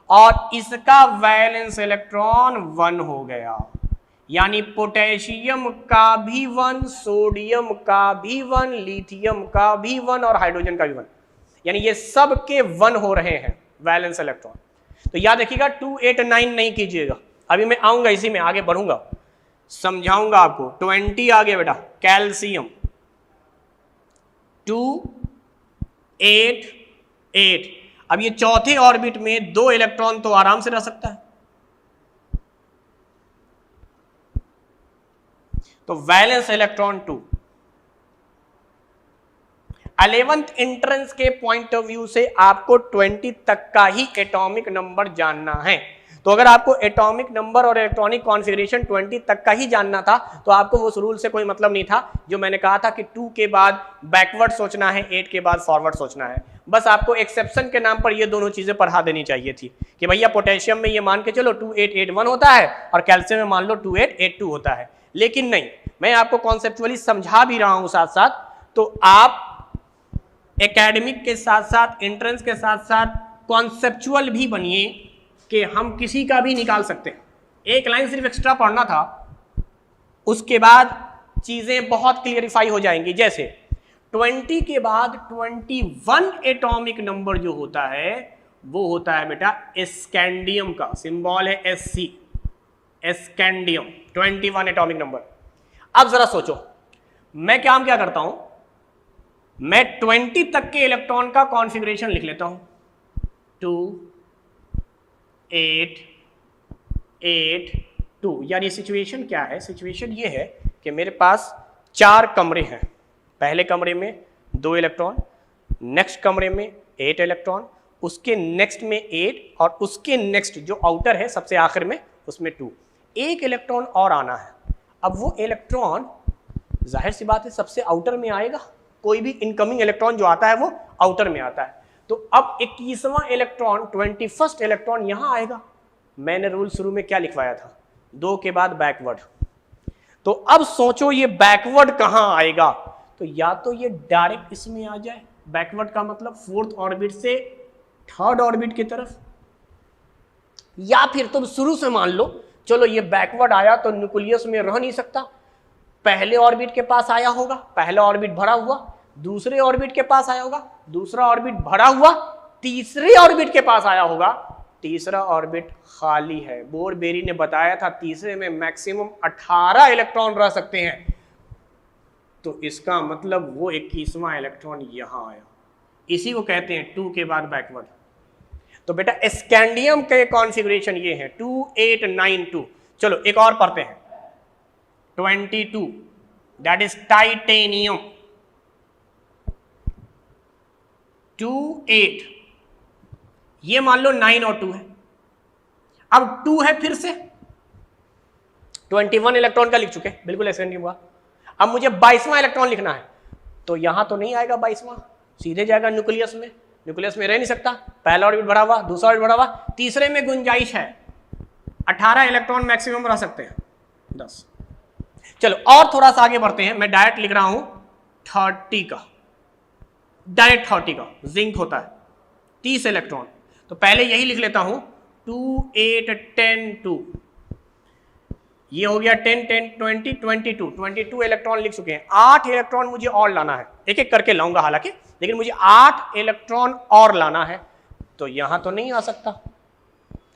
और इसका वैलेंस इलेक्ट्रॉन 1 हो गया, यानी पोटेशियम का भी 1, सोडियम का भी 1, लिथियम का भी 1 और हाइड्रोजन का भी 1, यानी ये सब के 1 हो रहे हैं वैलेंस इलेक्ट्रॉन। तो याद रखिएगा 2 8 9 नहीं कीजिएगा। अभी मैं आऊंगा, इसी में आगे बढ़ूंगा, समझाऊंगा आपको। 20 आ गया बेटा, कैल्शियम, 2 8 8। अब ये चौथे ऑर्बिट में 2 इलेक्ट्रॉन तो आराम से रह सकता है। तो वैलेंस इलेक्ट्रॉन 2। 11th एंट्रेंस के पॉइंट ऑफ व्यू से आपको 20 तक का ही एटॉमिक नंबर जानना है। तो अगर आपको एटॉमिक नंबर और इलेक्ट्रॉनिक कॉन्फ़िगरेशन 20 तक का ही जानना था तो आपको उस रूल से कोई मतलब नहीं था जो मैंने कहा था कि 2 के बाद बैकवर्ड सोचना है, 8 के बाद फॉरवर्ड सोचना है। बस आपको एक्सेप्शन के नाम पर ये दोनों चीजें पढ़ा देनी चाहिए थी कि भैया पोटेशियम में ये मान के चलो 2881 होता है और कैल्शियम में मान लो 2882 होता है। लेकिन नहीं, मैं आपको कॉन्सेप्चुअली समझा भी रहा हूं साथ साथ, तो आप एकेडमिक के साथ साथ एंट्रेंस के साथ साथ कॉन्सेप्चुअल भी बनिए कि हम किसी का भी निकाल सकते हैं। एक लाइन सिर्फ एक्स्ट्रा पढ़ना था, उसके बाद चीजें बहुत क्लियरिफाई हो जाएंगी। जैसे 20 के बाद 21 एटॉमिक नंबर जो होता है वो होता है बेटा स्कैंडियम का, सिंबल है SC, स्कैंडियम 21 एटॉमिक नंबर। अब जरा सोचो, मैं क्या करता हूं, मैं 20 तक के इलेक्ट्रॉन का कॉन्फ़िगरेशन लिख लेता हूं, 2 8 8 2। यानी सिचुएशन क्या है, सिचुएशन ये है कि मेरे पास 4 कमरे हैं, पहले कमरे में 2 इलेक्ट्रॉन, नेक्स्ट कमरे में 8 इलेक्ट्रॉन, उसके नेक्स्ट में 8 और उसके नेक्स्ट जो आउटर है सबसे आखिर में उसमें 2। एक इलेक्ट्रॉन और आना है। अब वो इलेक्ट्रॉन जाहिर सी बात है सबसे आउटर में आएगा, कोई भी इनकमिंग इलेक्ट्रॉन जो आता है वो आउटर में आता है। तो अब 21वां इलेक्ट्रॉन 21st इलेक्ट्रॉन यहां आएगा। मैंने रूल शुरू में क्या लिखवाया था, 2 के बाद बैकवर्ड। तो अब सोचो ये बैकवर्ड कहां आएगा, तो या तो ये डायरेक्ट इसमें आ जाए, बैकवर्ड का मतलब 4th ऑर्बिट से 3rd ऑर्बिट की तरफ, या फिर तुम शुरू से मान लो चलो ये बैकवर्ड आया तो न्यूक्लियस में रह नहीं सकता, पहले ऑर्बिट के पास आया होगा, पहला ऑर्बिट भरा हुआ, दूसरे ऑर्बिट के पास आया होगा, दूसरा ऑर्बिट भरा हुआ, तीसरे ऑर्बिट के पास आया होगा, तीसरा ऑर्बिट खाली है। बोरबेरी ने बताया था तीसरे में मैक्सिमम 18 इलेक्ट्रॉन रह सकते हैं, तो इसका मतलब वो 21वां इलेक्ट्रॉन यहां आया। इसी को कहते हैं 2 के बाद बैकवर्ड। तो बेटा स्कैंडियम के कॉन्फ़िगरेशन ये है 2892। चलो एक और पढ़ते हैं, 22 दैट इज टाइटेनियम, 28 ये मान लो 9 और 2 है, अब 2 है फिर से 21 इलेक्ट्रॉन का लिख चुके, बिल्कुल स्कैंडियम हुआ। अब मुझे 22वां इलेक्ट्रॉन लिखना है, तो यहां तो नहीं आएगा 22वां, सीधे जाएगा न्यूक्लियस में, न्यूक्लियस में रह नहीं सकता, पहला ऑर्बिट भरा हुआ, दूसरा ऑर्बिट भरा हुआ, तीसरे में गुंजाइश है, 18 इलेक्ट्रॉन मैक्सिमम रह सकते हैं, 10। चलो और थोड़ा सा आगे बढ़ते हैं, मैं डायरेक्ट लिख रहा हूं 30 का, डायरेक्ट 30 का जिंक होता है 30 इलेक्ट्रॉन, तो पहले यही लिख लेता हूं 2 8 10 2, ये हो गया 10 10 20 22 इलेक्ट्रॉन लिख चुके हैं। 8 इलेक्ट्रॉन मुझे और लाना है, एक एक करके लाऊंगा हालांकि, लेकिन मुझे 8 इलेक्ट्रॉन और लाना है, तो यहां तो नहीं आ सकता,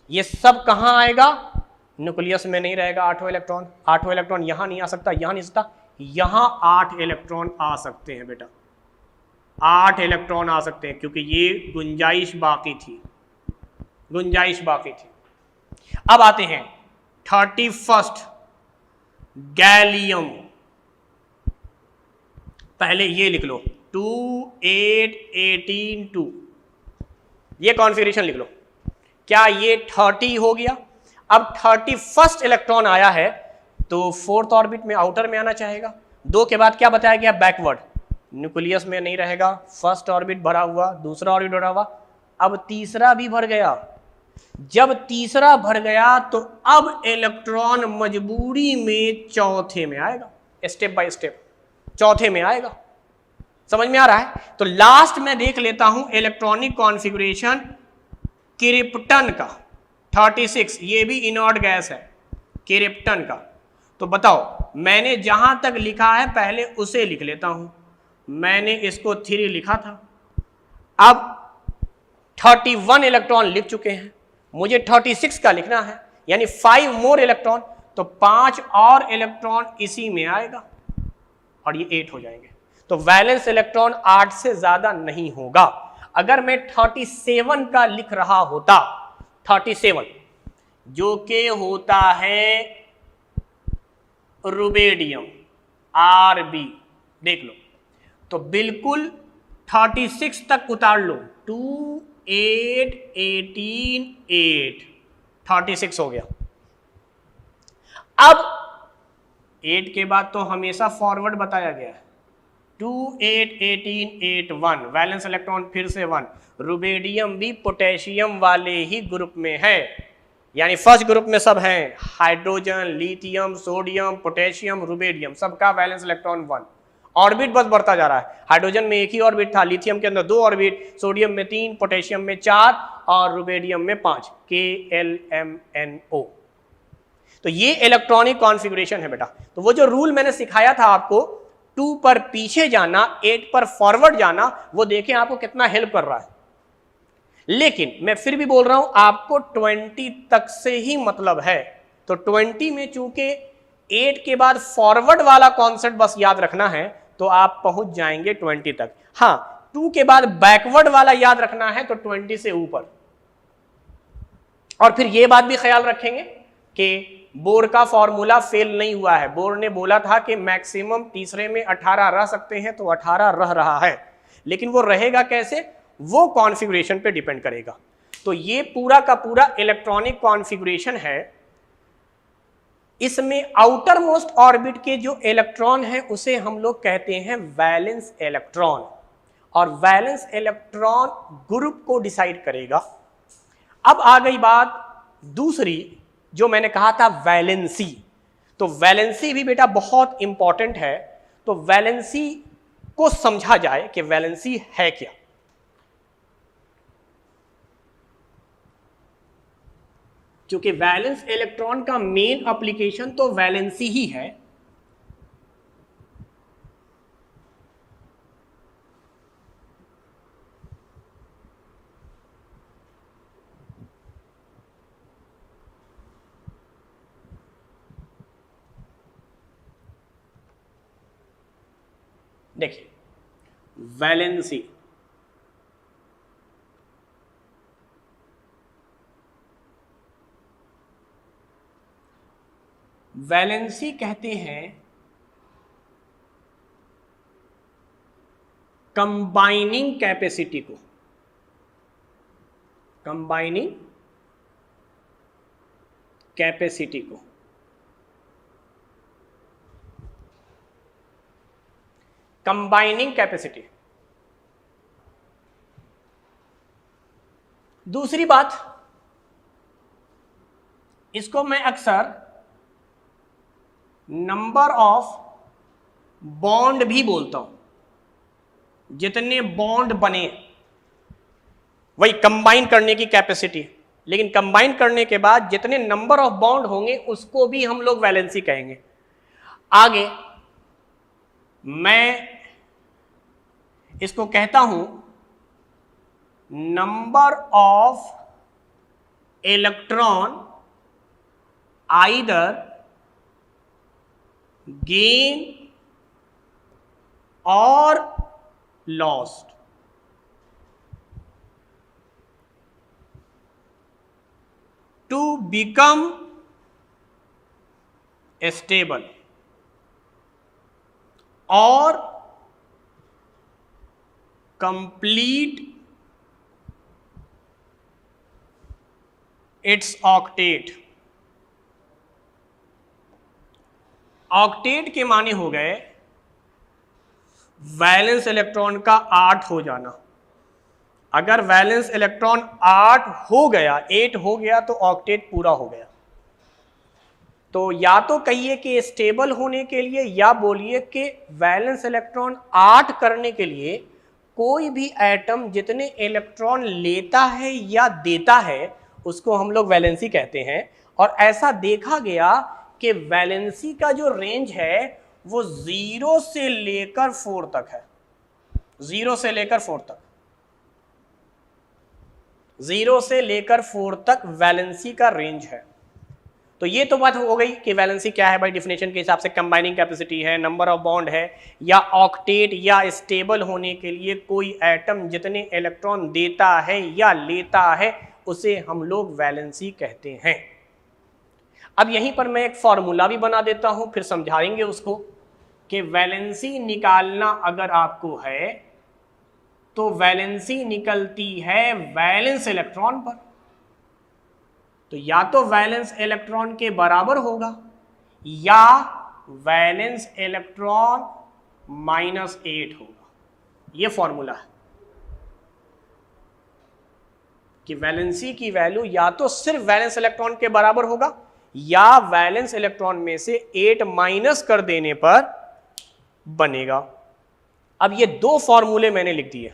ये सब कहां आएगा, न्यूक्लियस में नहीं रहेगा 8वां इलेक्ट्रॉन, 8वां इलेक्ट्रॉन यहां नहीं आ सकता, यहां नहीं आ सकता, यहां 8 इलेक्ट्रॉन आ सकते हैं बेटा, 8 इलेक्ट्रॉन आ सकते हैं, क्योंकि ये गुंजाइश बाकी थी, गुंजाइश बाकी थी। अब आते हैं 31st गैलियम, पहले ये लिख लो 2 8 18 2, ये कॉन्फ़िगरेशन लिख लो। क्या ये 30 हो गया? अब 31st इलेक्ट्रॉन आया है तो 4th ऑर्बिट में आउटर में आना चाहेगा, 2 के बाद क्या बताया गया, बैकवर्ड, न्यूक्लियस में नहीं रहेगा, फर्स्ट ऑर्बिट भरा हुआ, दूसरा ऑर्बिट भरा हुआ, अब तीसरा भी भर गया। जब तीसरा भर गया तो अब इलेक्ट्रॉन मजबूरी में चौथे में आएगा, स्टेप बाय स्टेप चौथे में आएगा। समझ में आ रहा है? तो लास्ट में देख लेता हूं इलेक्ट्रॉनिक कॉन्फ़िगरेशन क्रिप्टन का 36, ये भी इनॉर्ड गैस है क्रिप्टन का। तो बताओ, मैंने जहां तक लिखा है पहले उसे लिख लेता हूं, मैंने इसको 3 लिखा था, अब 31 इलेक्ट्रॉन लिख चुके हैं, मुझे 36 का लिखना है, यानी 5 मोर इलेक्ट्रॉन, तो 5 और इलेक्ट्रॉन इसी में आएगा और ये 8 हो जाएंगे। तो वैलेंस इलेक्ट्रॉन 8 से ज्यादा नहीं होगा। अगर मैं 37 का लिख रहा होता, 37 जो कि होता है रुबेडियम Rb, देख लो, तो बिल्कुल 36 तक उतार लो, 2 8 18 8, 36 हो गया। अब 8 के बाद तो हमेशा फॉरवर्ड बताया गया है, 2 8 18 8 1, वैलेंस इलेक्ट्रॉन फिर से 1। रुबेडियम भी पोटेशियम वाले ही ग्रुप में है, यानी फर्स्ट ग्रुप में सब हैं, hydrogen, lithium, sodium, potassium, rubidium, सबका वैलेंस इलेक्ट्रॉन 1। ऑर्बिट बस बढ़ता जा रहा है, हाइड्रोजन में एक ही ऑर्बिट था, लिथियम के अंदर 2 ऑर्बिट, सोडियम में 3, पोटेशियम में 4 और रुबेडियम में 5, KLMNO। तो ये इलेक्ट्रॉनिक कॉन्फ़िगरेशन है बेटा। तो वो जो रूल मैंने सिखाया था आपको, 2 पर पीछे जाना, 8 पर फॉरवर्ड जाना, वो देखें आपको कितना हेल्प कर रहा है। लेकिन मैं फिर भी बोल रहा हूं, आपको 20 तक से ही मतलब है। तो 20 में चूंकि 8 के बाद फॉरवर्ड वाला कॉन्सेप्ट बस याद रखना है, तो आप पहुंच जाएंगे 20 तक। हां, 2 के बाद बैकवर्ड वाला याद रखना है तो 20 से ऊपर। और फिर यह बात भी ख्याल रखेंगे कि बोर का फॉर्मूला फेल नहीं हुआ है। बोर ने बोला था कि मैक्सिमम तीसरे में 18 रह सकते हैं, तो 18 रह रहा है, लेकिन वो रहेगा कैसे, वो कॉन्फ़िगरेशन पे डिपेंड करेगा। तो ये पूरा का पूरा इलेक्ट्रॉनिक कॉन्फ़िगरेशन है। इसमें आउटर मोस्ट ऑर्बिट के जो इलेक्ट्रॉन है उसे हम लोग कहते हैं वैलेंस इलेक्ट्रॉन, और वैलेंस इलेक्ट्रॉन ग्रुप को डिसाइड करेगा। अब आ गई बात दूसरी, जो मैंने कहा था वैलेंसी। तो वैलेंसी भी बेटा बहुत इंपॉर्टेंट है। तो वैलेंसी को समझा जाए कि वैलेंसी है क्या। क्योंकि वैलेंस इलेक्ट्रॉन का मेन एप्लीकेशन तो वैलेंसी ही है। देखिए, वैलेंसी वैलेंसी कहते हैं कंबाइनिंग कैपेसिटी को, कंबाइनिंग कैपेसिटी को। Combining capacity. दूसरी बात, इसको मैं अक्सर नंबर ऑफ बॉन्ड भी बोलता हूं। जितने बॉन्ड बने वही कंबाइन करने की कैपेसिटी, लेकिन कंबाइन करने के बाद जितने नंबर ऑफ बॉन्ड होंगे उसको भी हम लोग वैलेंसी कहेंगे। आगे मैं इसको कहता हूं number of electron either gain और लॉस्ट। टू बिकम स्टेबल और कंप्लीट इट्स ऑक्टेट। ऑक्टेट के माने हो गए वैलेंस इलेक्ट्रॉन का 8 हो जाना। अगर वैलेंस इलेक्ट्रॉन 8 हो गया, 8 हो गया, तो ऑक्टेट पूरा हो गया। तो या तो कहिए कि स्टेबल होने के लिए, या बोलिए कि वैलेंस इलेक्ट्रॉन 8 करने के लिए कोई भी एटम जितने इलेक्ट्रॉन लेता है या देता है उसको हम लोग वैलेंसी कहते हैं। और ऐसा देखा गया कि वैलेंसी का जो रेंज है वो 0 से लेकर 4 तक है। 0 से लेकर 4 तक, 0 से लेकर 4 तक वैलेंसी का रेंज है। तो ये तो बात हो गई कि वैलेंसी क्या है। बाय डिफिनेशन के हिसाब से कंबाइनिंग कैपेसिटी है, नंबर ऑफ बॉन्ड है, या ऑक्टेट, या स्टेबल होने के लिए कोई एटम जितने इलेक्ट्रॉन देता है या लेता है उसे हम लोग वैलेंसी कहते हैं। अब यहीं पर मैं एक फॉर्मूला भी बना देता हूं, फिर समझाएंगे उसको कि वैलेंसी निकालना अगर आपको है तो वैलेंसी निकलती है वैलेंस इलेक्ट्रॉन पर। तो या तो वैलेंस इलेक्ट्रॉन के बराबर होगा या वैलेंस इलेक्ट्रॉन -8 होगा। ये फॉर्मूला है कि वैलेंसी की वैल्यू या तो सिर्फ वैलेंस इलेक्ट्रॉन के बराबर होगा या वैलेंस इलेक्ट्रॉन में से 8 माइनस कर देने पर बनेगा। अब ये दो फॉर्मूले मैंने लिख दिए,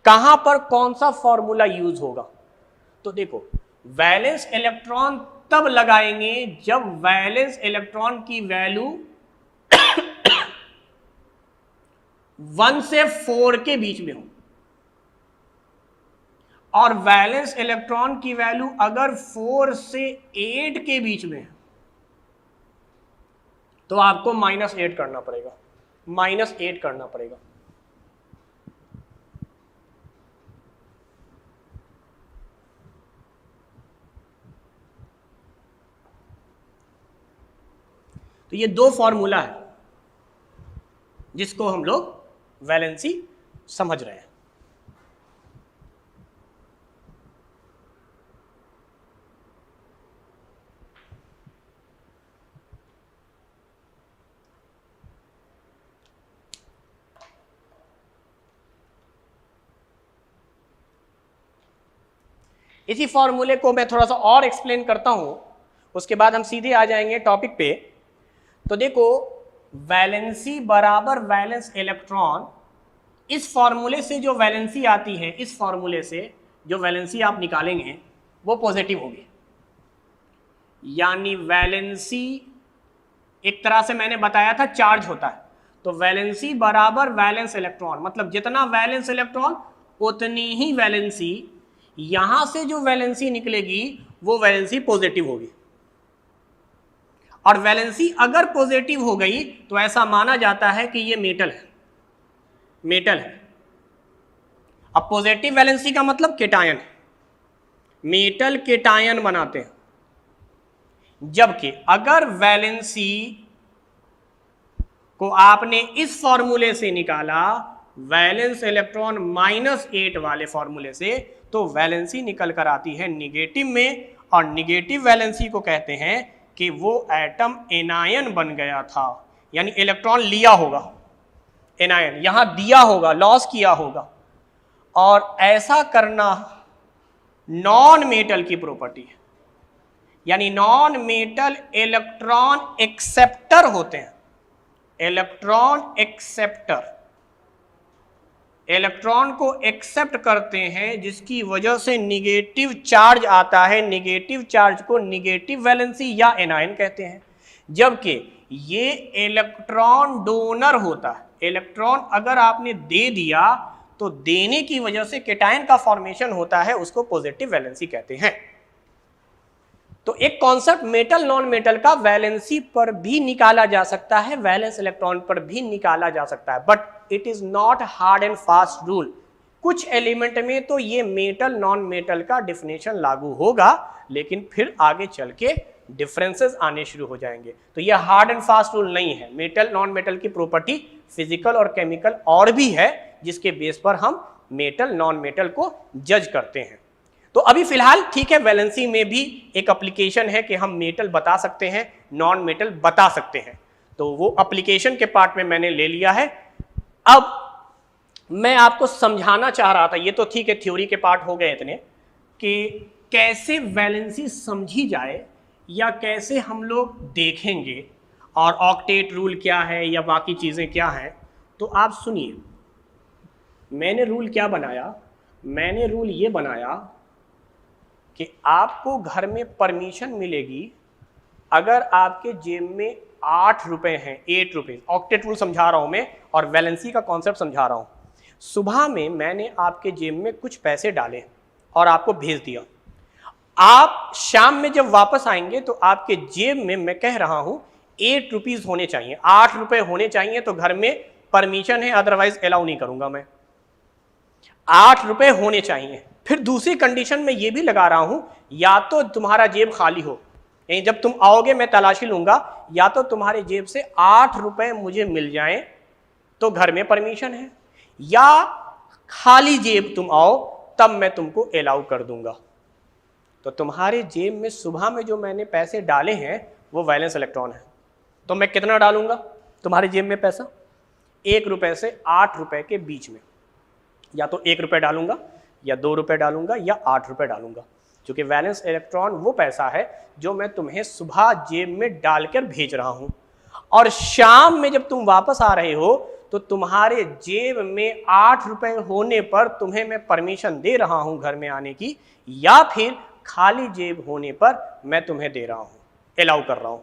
कहां पर कौन सा फॉर्मूला यूज होगा? तो देखो, वैलेंस इलेक्ट्रॉन तब लगाएंगे जब वैलेंस इलेक्ट्रॉन की वैल्यू 1 से 4 के बीच में हो, और वैलेंस इलेक्ट्रॉन की वैल्यू अगर 4 से 8 के बीच में है तो आपको -8 करना पड़ेगा, -8 करना पड़ेगा। तो ये दो फॉर्मूला है जिसको हम लोग वैलेंसी समझ रहे हैं। इसी फॉर्मूले को मैं थोड़ा सा और एक्सप्लेन करता हूं, उसके बाद हम सीधे आ जाएंगे टॉपिक पे। तो देखो, वैलेंसी बराबर वैलेंस इलेक्ट्रॉन, इस फॉर्मूले से जो वैलेंसी आती है, इस फॉर्मूले से जो वैलेंसी आप निकालेंगे वो पॉजिटिव होगी। यानी वैलेंसी एक तरह से मैंने बताया था चार्ज होता है, तो वैलेंसी बराबर वैलेंस इलेक्ट्रॉन, मतलब जितना वैलेंस इलेक्ट्रॉन उतनी ही वैलेंसी, यहां से जो वैलेंसी निकलेगी वो वैलेंसी पॉजिटिव होगी। और वैलेंसी अगर पॉजिटिव हो गई तो ऐसा माना जाता है कि ये मेटल है, मेटल है। अब पॉजिटिव वैलेंसी का मतलब केटायन है, मेटल केटायन बनाते हैं। जबकि अगर वैलेंसी को आपने इस फॉर्मूले से निकाला, वैलेंस इलेक्ट्रॉन -8 वाले फॉर्मूले से, तो वैलेंसी निकल कर आती है निगेटिव में, और निगेटिव वैलेंसी को कहते हैं कि वो एटम एनायन बन गया था, यानी इलेक्ट्रॉन लिया होगा, एनायन यहां दिया होगा, लॉस किया होगा। और ऐसा करना नॉन मेटल की प्रॉपर्टी है, यानी नॉन मेटल इलेक्ट्रॉन एक्सेप्टर होते हैं, इलेक्ट्रॉन एक्सेप्टर, इलेक्ट्रॉन को एक्सेप्ट करते हैं, जिसकी वजह से निगेटिव चार्ज आता है। निगेटिव चार्ज को निगेटिव वैलेंसी या एनायन कहते हैं। जबकि ये इलेक्ट्रॉन डोनर होता है, इलेक्ट्रॉन अगर आपने दे दिया तो देने की वजह से केटायन का फॉर्मेशन होता है, उसको पॉजिटिव वैलेंसी कहते हैं। तो एक कॉन्सेप्ट मेटल नॉन मेटल का वैलेंसी पर भी निकाला जा सकता है, वैलेंस इलेक्ट्रॉन पर भी निकाला जा सकता है, but it is not hard and fast rule. कुछ एलिमेंट में तो ये मेटल नॉन मेटल का डिफिनेशन लागू होगा, लेकिन फिर आगे चल के डिफरेंसेस आने शुरू हो जाएंगे। तो ये हार्ड एंड फास्ट रूल नहीं है। मेटल नॉन मेटल की प्रॉपर्टी फिजिकल और केमिकल और भी है, जिसके बेस पर हम मेटल नॉन मेटल को जज करते हैं। तो अभी फिलहाल ठीक है, वैलेंसी में भी एक एप्लीकेशन है कि हम मेटल बता सकते हैं, नॉन मेटल बता सकते हैं, तो वो एप्लीकेशन के पार्ट में मैंने ले लिया है। अब मैं आपको समझाना चाह रहा था, ये तो ठीक है थ्योरी के पार्ट हो गए इतने, कि कैसे वैलेंसी समझी जाए या कैसे हम लोग देखेंगे, और ऑक्टेट रूल क्या है या बाकी चीज़ें क्या हैं। तो आप सुनिए, मैंने रूल क्या बनाया, मैंने रूल ये बनाया कि आपको घर में परमिशन मिलेगी अगर आपके जेब में 8 रुपए हैं, 8 रुपये। ऑक्टेट रूल समझा रहा हूं मैं और वैलेंसी का कॉन्सेप्ट समझा रहा हूं। सुबह में मैंने आपके जेब में कुछ पैसे डाले और आपको भेज दिया। आप शाम में जब वापस आएंगे तो आपके जेब में, मैं कह रहा हूं, 8 रुपीज होने चाहिए, 8 रुपए होने चाहिए। तो घर में परमिशन है, अदरवाइज अलाउ नहीं करूंगा मैं। 8 रुपए होने चाहिए। फिर दूसरी कंडीशन में ये भी लगा रहा हूं, या तो तुम्हारा जेब खाली हो, यानी जब तुम आओगे मैं तलाशी लूंगा, या तो तुम्हारे जेब से 8 रुपए मुझे मिल जाएं तो घर में परमिशन है, या खाली जेब तुम आओ तब मैं तुमको अलाउ कर दूंगा। तो तुम्हारे जेब में सुबह में जो मैंने पैसे डाले हैं वो वैलेंस इलेक्ट्रॉन है। तो मैं कितना डालूंगा तुम्हारे जेब में पैसा? 1 रुपए से 8 रुपए के बीच में। या तो 1 रुपए डालूंगा या 2 रुपए डालूंगा या 8 रुपए डालूंगा, क्योंकि वैलेंस इलेक्ट्रॉन वो पैसा है जो मैं तुम्हें सुबह जेब में डालकर भेज रहा हूं, और शाम में जब तुम वापस आ रहे हो तो तुम्हारे जेब में 8 रुपए होने पर तुम्हें मैं परमिशन दे रहा हूं घर में आने की, या फिर खाली जेब होने पर मैं तुम्हें दे रहा हूं, अलाउ कर रहा हूं।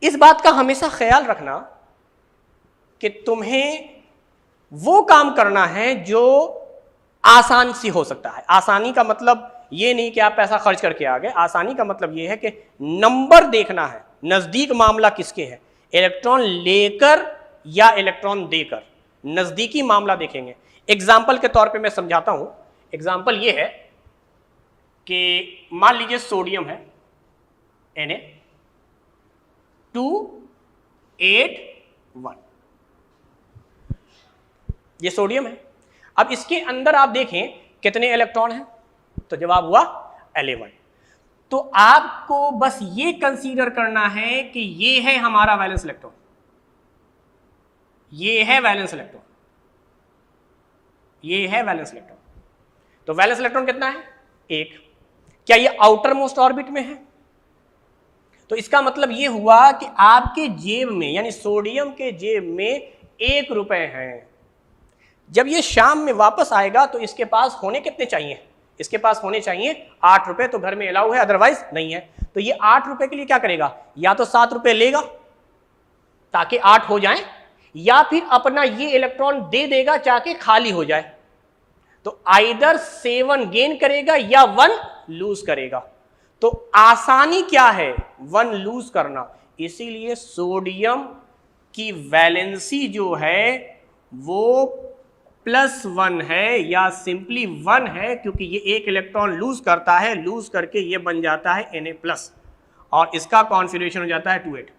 इस बात का हमेशा ख्याल रखना कि तुम्हें वो काम करना है जो आसान सी हो सकता है। आसानी का मतलब ये नहीं कि आप पैसा खर्च करके आ गए, आसानी का मतलब ये है कि नंबर देखना है, नजदीक मामला किसके है, इलेक्ट्रॉन लेकर या इलेक्ट्रॉन देकर। नजदीकी मामला देखेंगे। एग्जाम्पल के तौर पे मैं समझाता हूं। एग्जाम्पल ये है कि मान लीजिए सोडियम है Na281, ये सोडियम है। अब इसके अंदर आप देखें कितने इलेक्ट्रॉन हैं, तो जवाब हुआ 11। तो आपको बस ये कंसीडर करना है कि ये है हमारा वैलेंस इलेक्ट्रॉन, ये है वैलेंस इलेक्ट्रॉन, ये है वैलेंस इलेक्ट्रॉन। तो वैलेंस इलेक्ट्रॉन कितना है? 1। क्या ये आउटर मोस्ट ऑर्बिट में है? तो इसका मतलब ये हुआ कि आपके जेब में, यानी सोडियम के जेब में 1 रुपए हैं। जब ये शाम में वापस आएगा तो इसके पास होने कितने चाहिए? इसके पास होने चाहिए 8 रुपए। तो घर में अलाउ है, अदरवाइज नहीं है। तो ये 8 रुपए के लिए क्या करेगा? या तो 7 रुपए लेगा ताकि 8 हो जाए, या फिर अपना ये इलेक्ट्रॉन दे देगा चाहे खाली हो जाए। तो आइदर 7 गेन करेगा या 1 लूज करेगा। तो आसानी क्या है? 1 लूज करना। इसीलिए सोडियम की वैलेंसी जो है वो +1 है या सिंपली 1 है, क्योंकि ये 1 इलेक्ट्रॉन लूज करता है, लूज करके ये बन जाता है Na+, और इसका कॉन्फिगरेशन हो जाता है 2,8।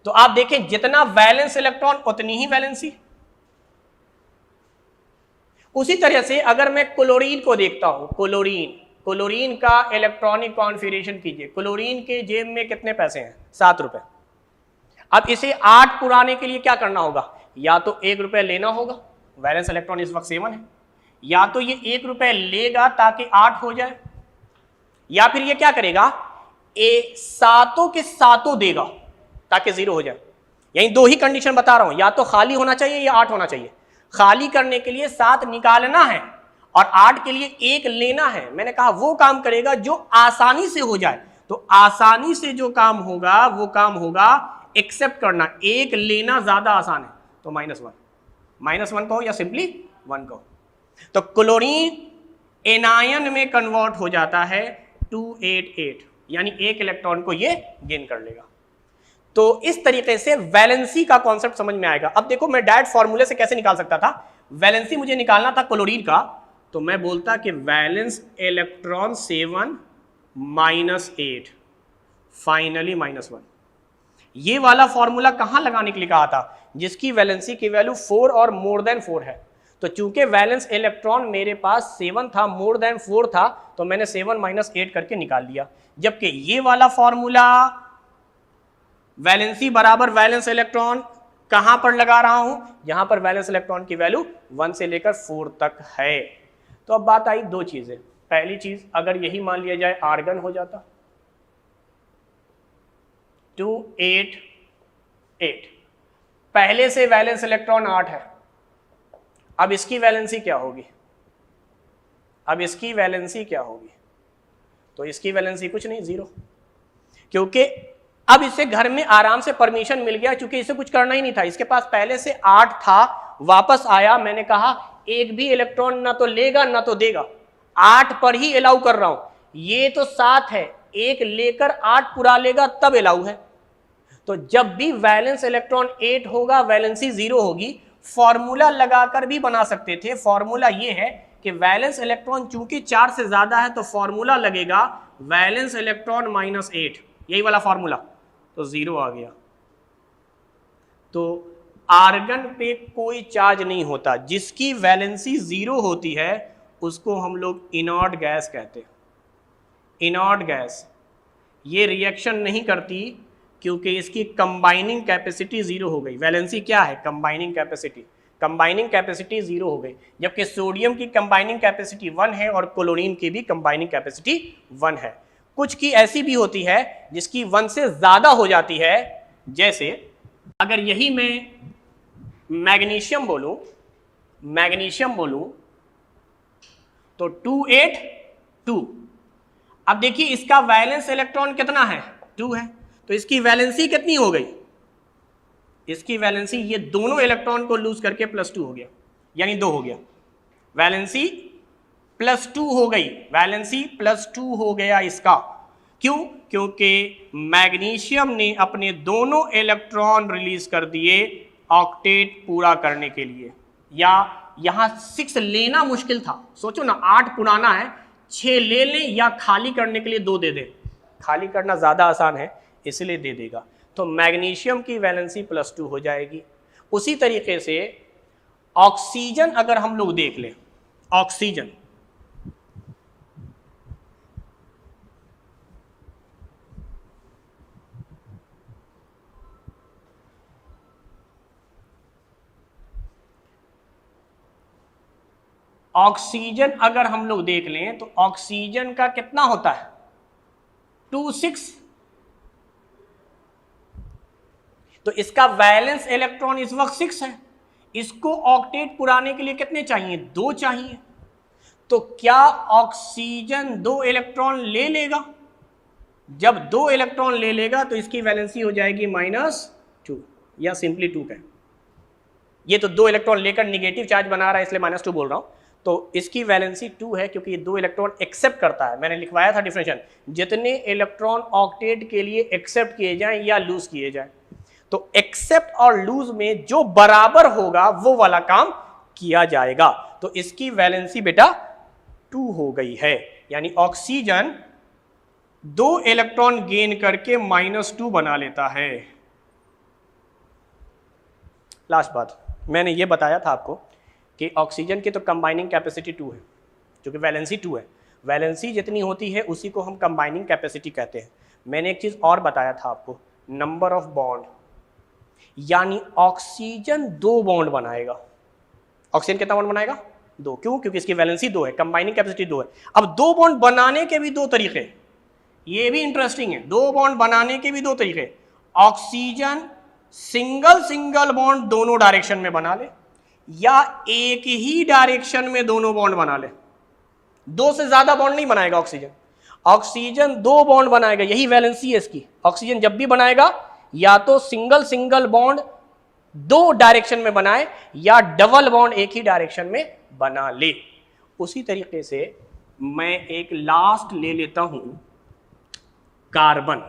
तो आप देखें जितना वैलेंस इलेक्ट्रॉन उतनी ही वैलेंसी। उसी तरह से अगर मैं क्लोरीन को देखता हूं, क्लोरीन का इलेक्ट्रॉनिक कॉन्फिगरेशन कीजिए। क्लोरीन के जेब में कितने पैसे हैं? 7 रुपए। अब इसे 8 पुराने के लिए क्या करना होगा? या तो 1 रुपए लेना होगा, वैलेंस इलेक्ट्रॉन इस वक्त 7 है, या तो ये 1 रुपए लेगा ताकि 8 हो जाए, या फिर ये क्या करेगा? सातों के सातों देगा ताकि 0 हो जाए। यही 2 ही कंडीशन बता रहा हूं, या तो खाली होना चाहिए या 8 होना चाहिए। खाली करने के लिए 7 निकालना है और 8 के लिए 1 लेना है। मैंने कहा वो काम करेगा जो आसानी से हो जाए। तो आसानी से जो काम होगा वो काम होगा एक्सेप्ट करना। 1 लेना ज्यादा आसान है, तो -1 कहो या सिंपली 1 कहो। तो क्लोरीन एनायन में कन्वर्ट हो जाता है 288, यानी 1 इलेक्ट्रॉन को ये गेन कर लेगा। तो इस तरीके से वैलेंसी का कॉन्सेप्ट समझ में आएगा। अब देखो मैं डायरेक्ट फॉर्मूले से कैसे निकाल सकता था। वैलेंसी मुझे निकालना था क्लोरीन का, तो मैं बोलता कि वैलेंस इलेक्ट्रॉन 7 -8 फाइनली -1। ये वाला फॉर्मूला कहां लगाने के लिए कहा था? जिसकी वैलेंसी की वैल्यू 4 और मोर देन 4 है। तो चूंकि वैलेंस इलेक्ट्रॉन मेरे पास 7 था, मोर देन 4 था, तो मैंने 7 -8 करके निकाल लिया। जबकि ये वाला फॉर्मूला वैलेंसी बराबर वैलेंस इलेक्ट्रॉन कहां पर लगा रहा हूं? यहां पर वैलेंस इलेक्ट्रॉन की वैल्यू 1 से लेकर 4 तक है। तो अब बात आई 2 चीजें। पहली चीज, अगर यही मान लिया जाए आर्गन हो जाता 288, पहले से वैलेंस इलेक्ट्रॉन 8 है। अब इसकी वैलेंसी क्या होगी? तो इसकी वैलेंसी कुछ नहीं, 0, क्योंकि अब इसे घर में आराम से परमिशन मिल गया, क्योंकि इसे कुछ करना ही नहीं था। इसके पास पहले से 8 था, वापस आया, मैंने कहा 1 भी इलेक्ट्रॉन ना तो लेगा ना तो देगा, 8 पर ही अलाउ कर रहा हूं। ये तो 7 है, 1 लेकर 8 पूरा लेगा तब अलाउ है। तो जब भी वैलेंस इलेक्ट्रॉन 8 होगा वैलेंसी 0 होगी। फॉर्मूला लगाकर भी बना सकते थे। फॉर्मूला ये है कि वैलेंस इलेक्ट्रॉन चूंकि 4 से ज्यादा है तो फॉर्मूला लगेगा वैलेंस इलेक्ट्रॉन -8, यही वाला फॉर्मूला, तो 0 आ गया। तो आर्गन पे कोई चार्ज नहीं होता। जिसकी वैलेंसी 0 होती है उसको हम लोग इनर्ट गैस कहते हैं। इनर्ट गैस, ये रिएक्शन नहीं करती क्योंकि इसकी कंबाइनिंग कैपेसिटी जीरो हो गई। वैलेंसी क्या है? Combining capacity. Combining capacity zero हो गई, जबकि सोडियम की कंबाइनिंग कैपेसिटी 1 है और क्लोरीन की भी कंबाइनिंग कैपेसिटी 1 है। कुछ की ऐसी भी होती है जिसकी 1 से ज्यादा हो जाती है, जैसे अगर यही मैं मैग्नीशियम बोलूं तो 282। अब देखिए इसका वैलेंस इलेक्ट्रॉन कितना है? 2 है, तो इसकी वैलेंसी कितनी हो गई? इसकी वैलेंसी, ये दोनों इलेक्ट्रॉन को लूज करके +2 हो गया, यानी 2 हो गया। वैलेंसी +2 हो गई, वैलेंसी +2 हो गया इसका। क्यों? क्योंकि मैग्नीशियम ने अपने दोनों इलेक्ट्रॉन रिलीज कर दिए ऑक्टेट पूरा करने के लिए। या यहां 6 लेना मुश्किल था, सोचो ना, 8 पुराना है, 6 ले लें या खाली करने के लिए 2 दे दे। खाली करना ज्यादा आसान है, इसलिए दे देगा। तो मैग्नीशियम की वैलेंसी +2 हो जाएगी। उसी तरीके से ऑक्सीजन अगर हम लोग देख लें, ऑक्सीजन ऑक्सीजन अगर हम लोग देख लें तो ऑक्सीजन का कितना होता है? 2,6। तो इसका वैलेंस इलेक्ट्रॉन इस वक्त 6 है। इसको ऑक्टेट पुराने के लिए कितने चाहिए? 2 चाहिए। तो क्या ऑक्सीजन 2 इलेक्ट्रॉन ले लेगा? जब 2 इलेक्ट्रॉन ले लेगा तो इसकी वैलेंसी हो जाएगी -2 या सिंपली 2 का। ये तो 2 इलेक्ट्रॉन लेकर निगेटिव चार्ज बना रहा है, इसलिए -2 बोल रहा हूं। तो इसकी वैलेंसी 2 है क्योंकि ये 2 इलेक्ट्रॉन एक्सेप्ट करता है। मैंने लिखवाया था डिफिनेशन, जितने इलेक्ट्रॉन ऑक्टेट के लिए एक्सेप्ट किए जाएं या लूज किए जाएं, तो एक्सेप्ट और लूज में जो बराबर होगा वो वाला काम किया जाएगा। तो इसकी वैलेंसी बेटा 2 हो गई है, यानी ऑक्सीजन 2 इलेक्ट्रॉन गेन करके -2 बना लेता है। लास्ट बात, मैंने ये बताया था आपको कि ऑक्सीजन की तो कंबाइनिंग कैपेसिटी 2 है, क्योंकि वैलेंसी 2 है। वैलेंसी जितनी होती है उसी को हम कंबाइनिंग कैपेसिटी कहते हैं। मैंने एक चीज और बताया था आपको, नंबर ऑफ बॉन्ड, यानी ऑक्सीजन 2 बॉन्ड बनाएगा। ऑक्सीजन कितना बॉन्ड बनाएगा? 2। क्यों? क्योंकि इसकी वैलेंसी 2 है, कंबाइनिंग कैपेसिटी 2 है। अब 2 बॉन्ड बनाने के भी 2 तरीके, ये भी इंटरेस्टिंग है। 2 बॉन्ड बनाने के भी 2 तरीके। ऑक्सीजन सिंगल बॉन्ड दोनों डायरेक्शन में बना ले, या एक ही डायरेक्शन में दोनों बॉन्ड बना ले। 2 से ज्यादा बॉन्ड नहीं बनाएगा ऑक्सीजन। ऑक्सीजन 2 बॉन्ड बनाएगा, यही वैलेंसी है इसकी। ऑक्सीजन जब भी बनाएगा या तो सिंगल बॉन्ड 2 डायरेक्शन में बनाए, या डबल बॉन्ड एक ही डायरेक्शन में बना ले। उसी तरीके से मैं एक लास्ट ले लेता हूं, कार्बन।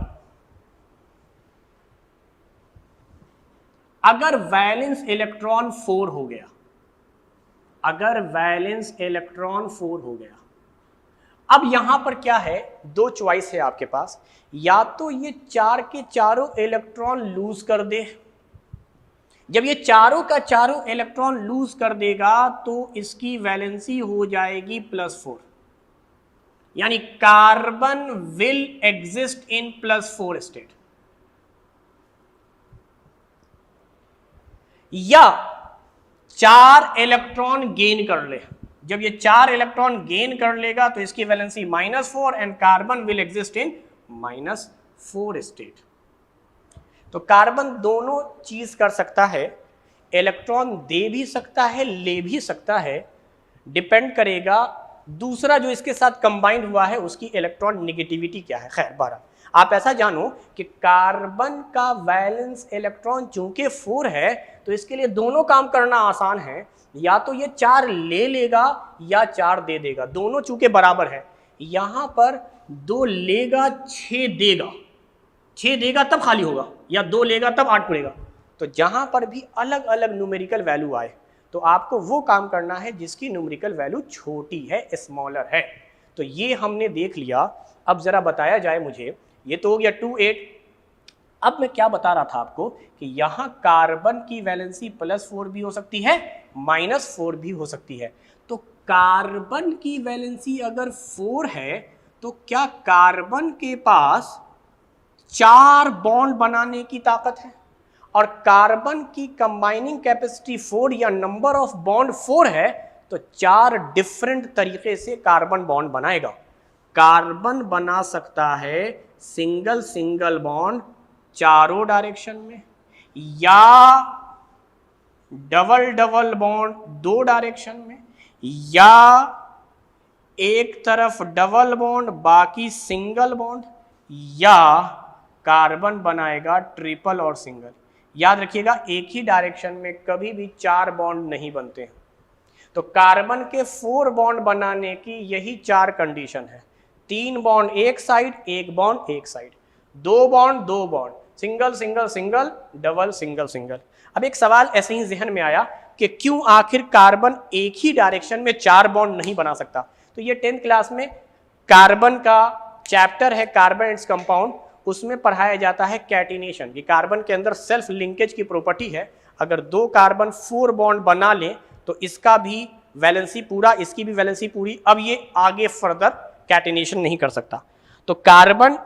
अगर वैलेंस इलेक्ट्रॉन 4 हो गया, अगर वैलेंस इलेक्ट्रॉन 4 हो गया, अब यहां पर क्या है? 2 चॉइस है आपके पास, या तो ये 4 के चारों इलेक्ट्रॉन लूज कर दे। जब ये चारों का चारों इलेक्ट्रॉन लूज कर देगा तो इसकी वैलेंसी हो जाएगी +4, यानी carbon will exist in +4 state. या 4 इलेक्ट्रॉन गेन कर ले। जब ये 4 इलेक्ट्रॉन गेन कर लेगा तो इसकी valency -4 and carbon will exist in -4 state. तो कार्बन दोनों चीज कर सकता है, इलेक्ट्रॉन दे भी सकता है, ले भी सकता है। डिपेंड करेगा दूसरा जो इसके साथ कंबाइंड हुआ है उसकी इलेक्ट्रॉन नेगेटिविटी क्या है। खैर 12, आप ऐसा जानो कि कार्बन का वैलेंस इलेक्ट्रॉन चूंकि 4 है तो इसके लिए दोनों काम करना आसान है, या तो ये 4 ले लेगा या 4 दे देगा, दोनों चूंकि बराबर है। यहां पर 2 लेगा 6 देगा, 6 देगा तब खाली होगा, या 2 लेगा तब 8 पड़ेगा। तो जहां पर भी अलग अलग न्यूमेरिकल वैल्यू आए तो आपको वो काम करना है जिसकी न्यूमेरिकल वैल्यू छोटी है, स्मॉलर है। तो ये हमने देख लिया। अब जरा बताया जाए मुझे, ये तो हो गया 2,8। अब मैं क्या बता रहा था आपको कि यहां कार्बन की वैलेंसी +4 भी हो सकती है, -4 भी हो सकती है। तो कार्बन की वैलेंसी अगर 4 है तो क्या कार्बन के पास 4 बॉन्ड बनाने की ताकत है? और कार्बन की कंबाइनिंग कैपेसिटी 4 या नंबर ऑफ बॉन्ड 4 है, तो 4 डिफरेंट तरीके से कार्बन बॉन्ड बनाएगा। कार्बन बना सकता है सिंगल सिंगल बॉन्ड चारों डायरेक्शन में, या डबल डबल बॉन्ड 2 डायरेक्शन में, या एक तरफ डबल बॉन्ड बाकी सिंगल बॉन्ड, या कार्बन बनाएगा ट्रिपल और सिंगल। याद रखिएगा, एक ही डायरेक्शन में कभी भी 4 बॉन्ड नहीं बनते हैं। तो कार्बन के 4 बॉन्ड बनाने की यही 4 कंडीशन है। 3 बॉन्ड एक साइड, 1 बॉन्ड एक side, 2 bond 2 bond, single single single, double single single. अब एक सवाल ऐसे ही जहन में आया कि क्यों आखिर कार्बन एक ही डायरेक्शन में 4 बॉन्ड नहीं बना सकता? तो ये 10th क्लास में कार्बन का चैप्टर है कार्बन एंड कंपाउंड, उसमें पढ़ाया जाता है कैटिनेशन, कि कार्बन के अंदर सेल्फ लिंकेज की प्रॉपर्टी है। अगर 2 कार्बन 4 बॉन्ड बना लें तो इसका भी वैलेंसी पूरा, इसकी भी वैलेंसी पूरी। अब ये आगे फर्दर कैटिनेशन नहीं कर सकता। तो कार्बन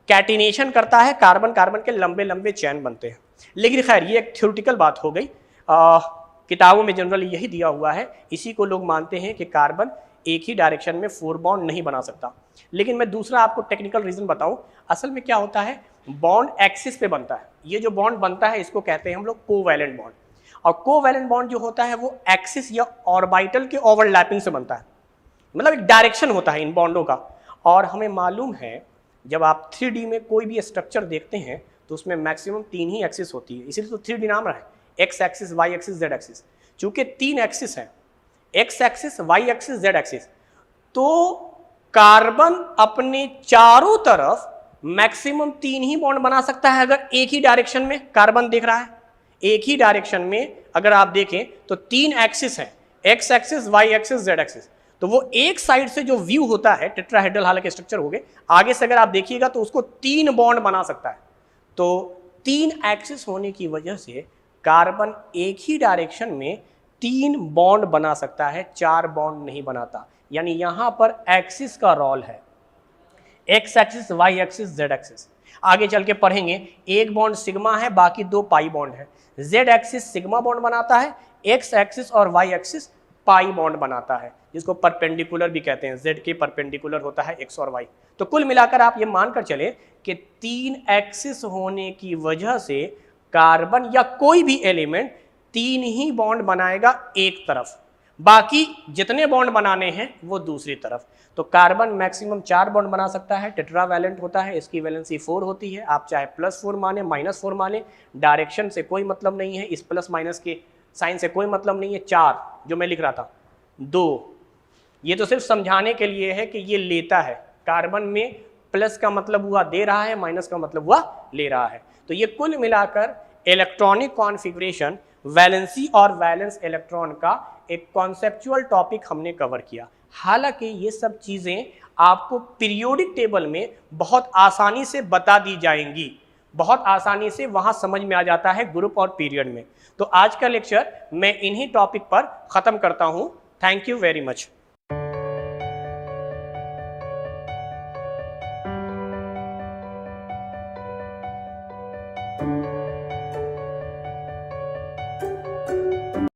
कैटिनेशन करता है, कार्बन कार्बन के लंबे लंबे चैन बनते हैं। लेकिन खैर ये एक थ्योरेटिकल बात हो गई, किताबों में जनरली यही दिया हुआ है, इसी को लोग मानते हैं कि कार्बन एक ही डायरेक्शन में 4 बॉन्ड नहीं बना सकता। लेकिन मैं दूसरा आपको टेक्निकल रीजन बताऊं, असल में क्या होता है, बॉन्ड एक्सिस पे बनता है। ये जो बॉन्ड बनता है इसको कहते हैं हम लोग कोवैलेंट बॉन्ड, और कोवैलेंट बॉन्ड जो होता है वो एक्सिस या ऑर्बिटल के ओवरलैपिंग से बनता है, मतलब एक डायरेक्शन होता है इन बॉन्डों का। और हमें मालूम है जब आप 3D में कोई भी स्ट्रक्चर देखते हैं तो उसमें मैक्सिमम 3 ही एक्सिस होती है, इसीलिए तो 3D नाम रहा है, x axis, y axis, z axis. चूंकि 3 एक्सिस है, x axis, y axis, z axis, तो कार्बन अपने चारों तरफ मैक्सिमम 3 ही बॉन्ड बना सकता है। अगर एक ही डायरेक्शन में कार्बन देख रहा है, एक ही डायरेक्शन में अगर आप देखें तो 3 एक्सिस है, x axis, y axis, z axis. तो वो एक साइड से जो व्यू होता है, टेट्राहेड्रल हालांकि स्ट्रक्चर हो गए, आगे से अगर आप देखिएगा तो उसको 3 बॉन्ड बना सकता है। तो 3 एक्सिस होने की वजह से कार्बन एक ही डायरेक्शन में 3 बॉन्ड बना सकता है, 4 बॉन्ड नहीं बनाता। यानी यहां पर एक्सिस का रोल है, x axis, y axis, z axis. आगे चल के पढ़ेंगे, एक बॉन्ड सिग्मा है, बाकी 2 पाई बॉन्ड है। जेड एक्सिस सिग्मा बॉन्ड बनाता है, एक्स एक्सिस और वाई एक्सिस पाई बॉन्ड बनाता है, जिसको परपेंडिकुलर भी कहते हैं। जेड के परपेंडिकुलर होता है एक्स और वाई। तो कुल मिलाकर आप ये मानकर चले कि 3 एक्सिस होने की वजह से कार्बन या कोई भी एलिमेंट 3 ही बॉन्ड बनाएगा एक तरफ, बाकी जितने बॉन्ड बनाने हैं वो दूसरी तरफ। तो कार्बन मैक्सिमम 4 बॉन्ड बना सकता है, टेट्रावैलेंट होता है, इसकी वैलेंसी 4 होती है। आप चाहे +4 माने, -4 माने, डायरेक्शन से कोई मतलब नहीं है, इस प्लस माइनस के साइन से कोई मतलब नहीं है। 4 जो मैं लिख रहा था, 2 ये तो सिर्फ समझाने के लिए है कि ये लेता है, कार्बन में प्लस का मतलब हुआ दे रहा है, माइनस का मतलब हुआ ले रहा है। तो ये कुल मिलाकर इलेक्ट्रॉनिक कॉन्फ़िगरेशन, वैलेंसी और वैलेंस इलेक्ट्रॉन का एक कॉन्सेप्चुअल टॉपिक हमने कवर किया। हालांकि ये सब चीज़ें आपको पीरियोडिक टेबल में बहुत आसानी से बता दी जाएंगी, बहुत आसानी से वहाँ समझ में आ जाता है ग्रुप और पीरियड में। तो आज का लेक्चर मैं इन्हीं टॉपिक पर ख़त्म करता हूँ। Thank you very much.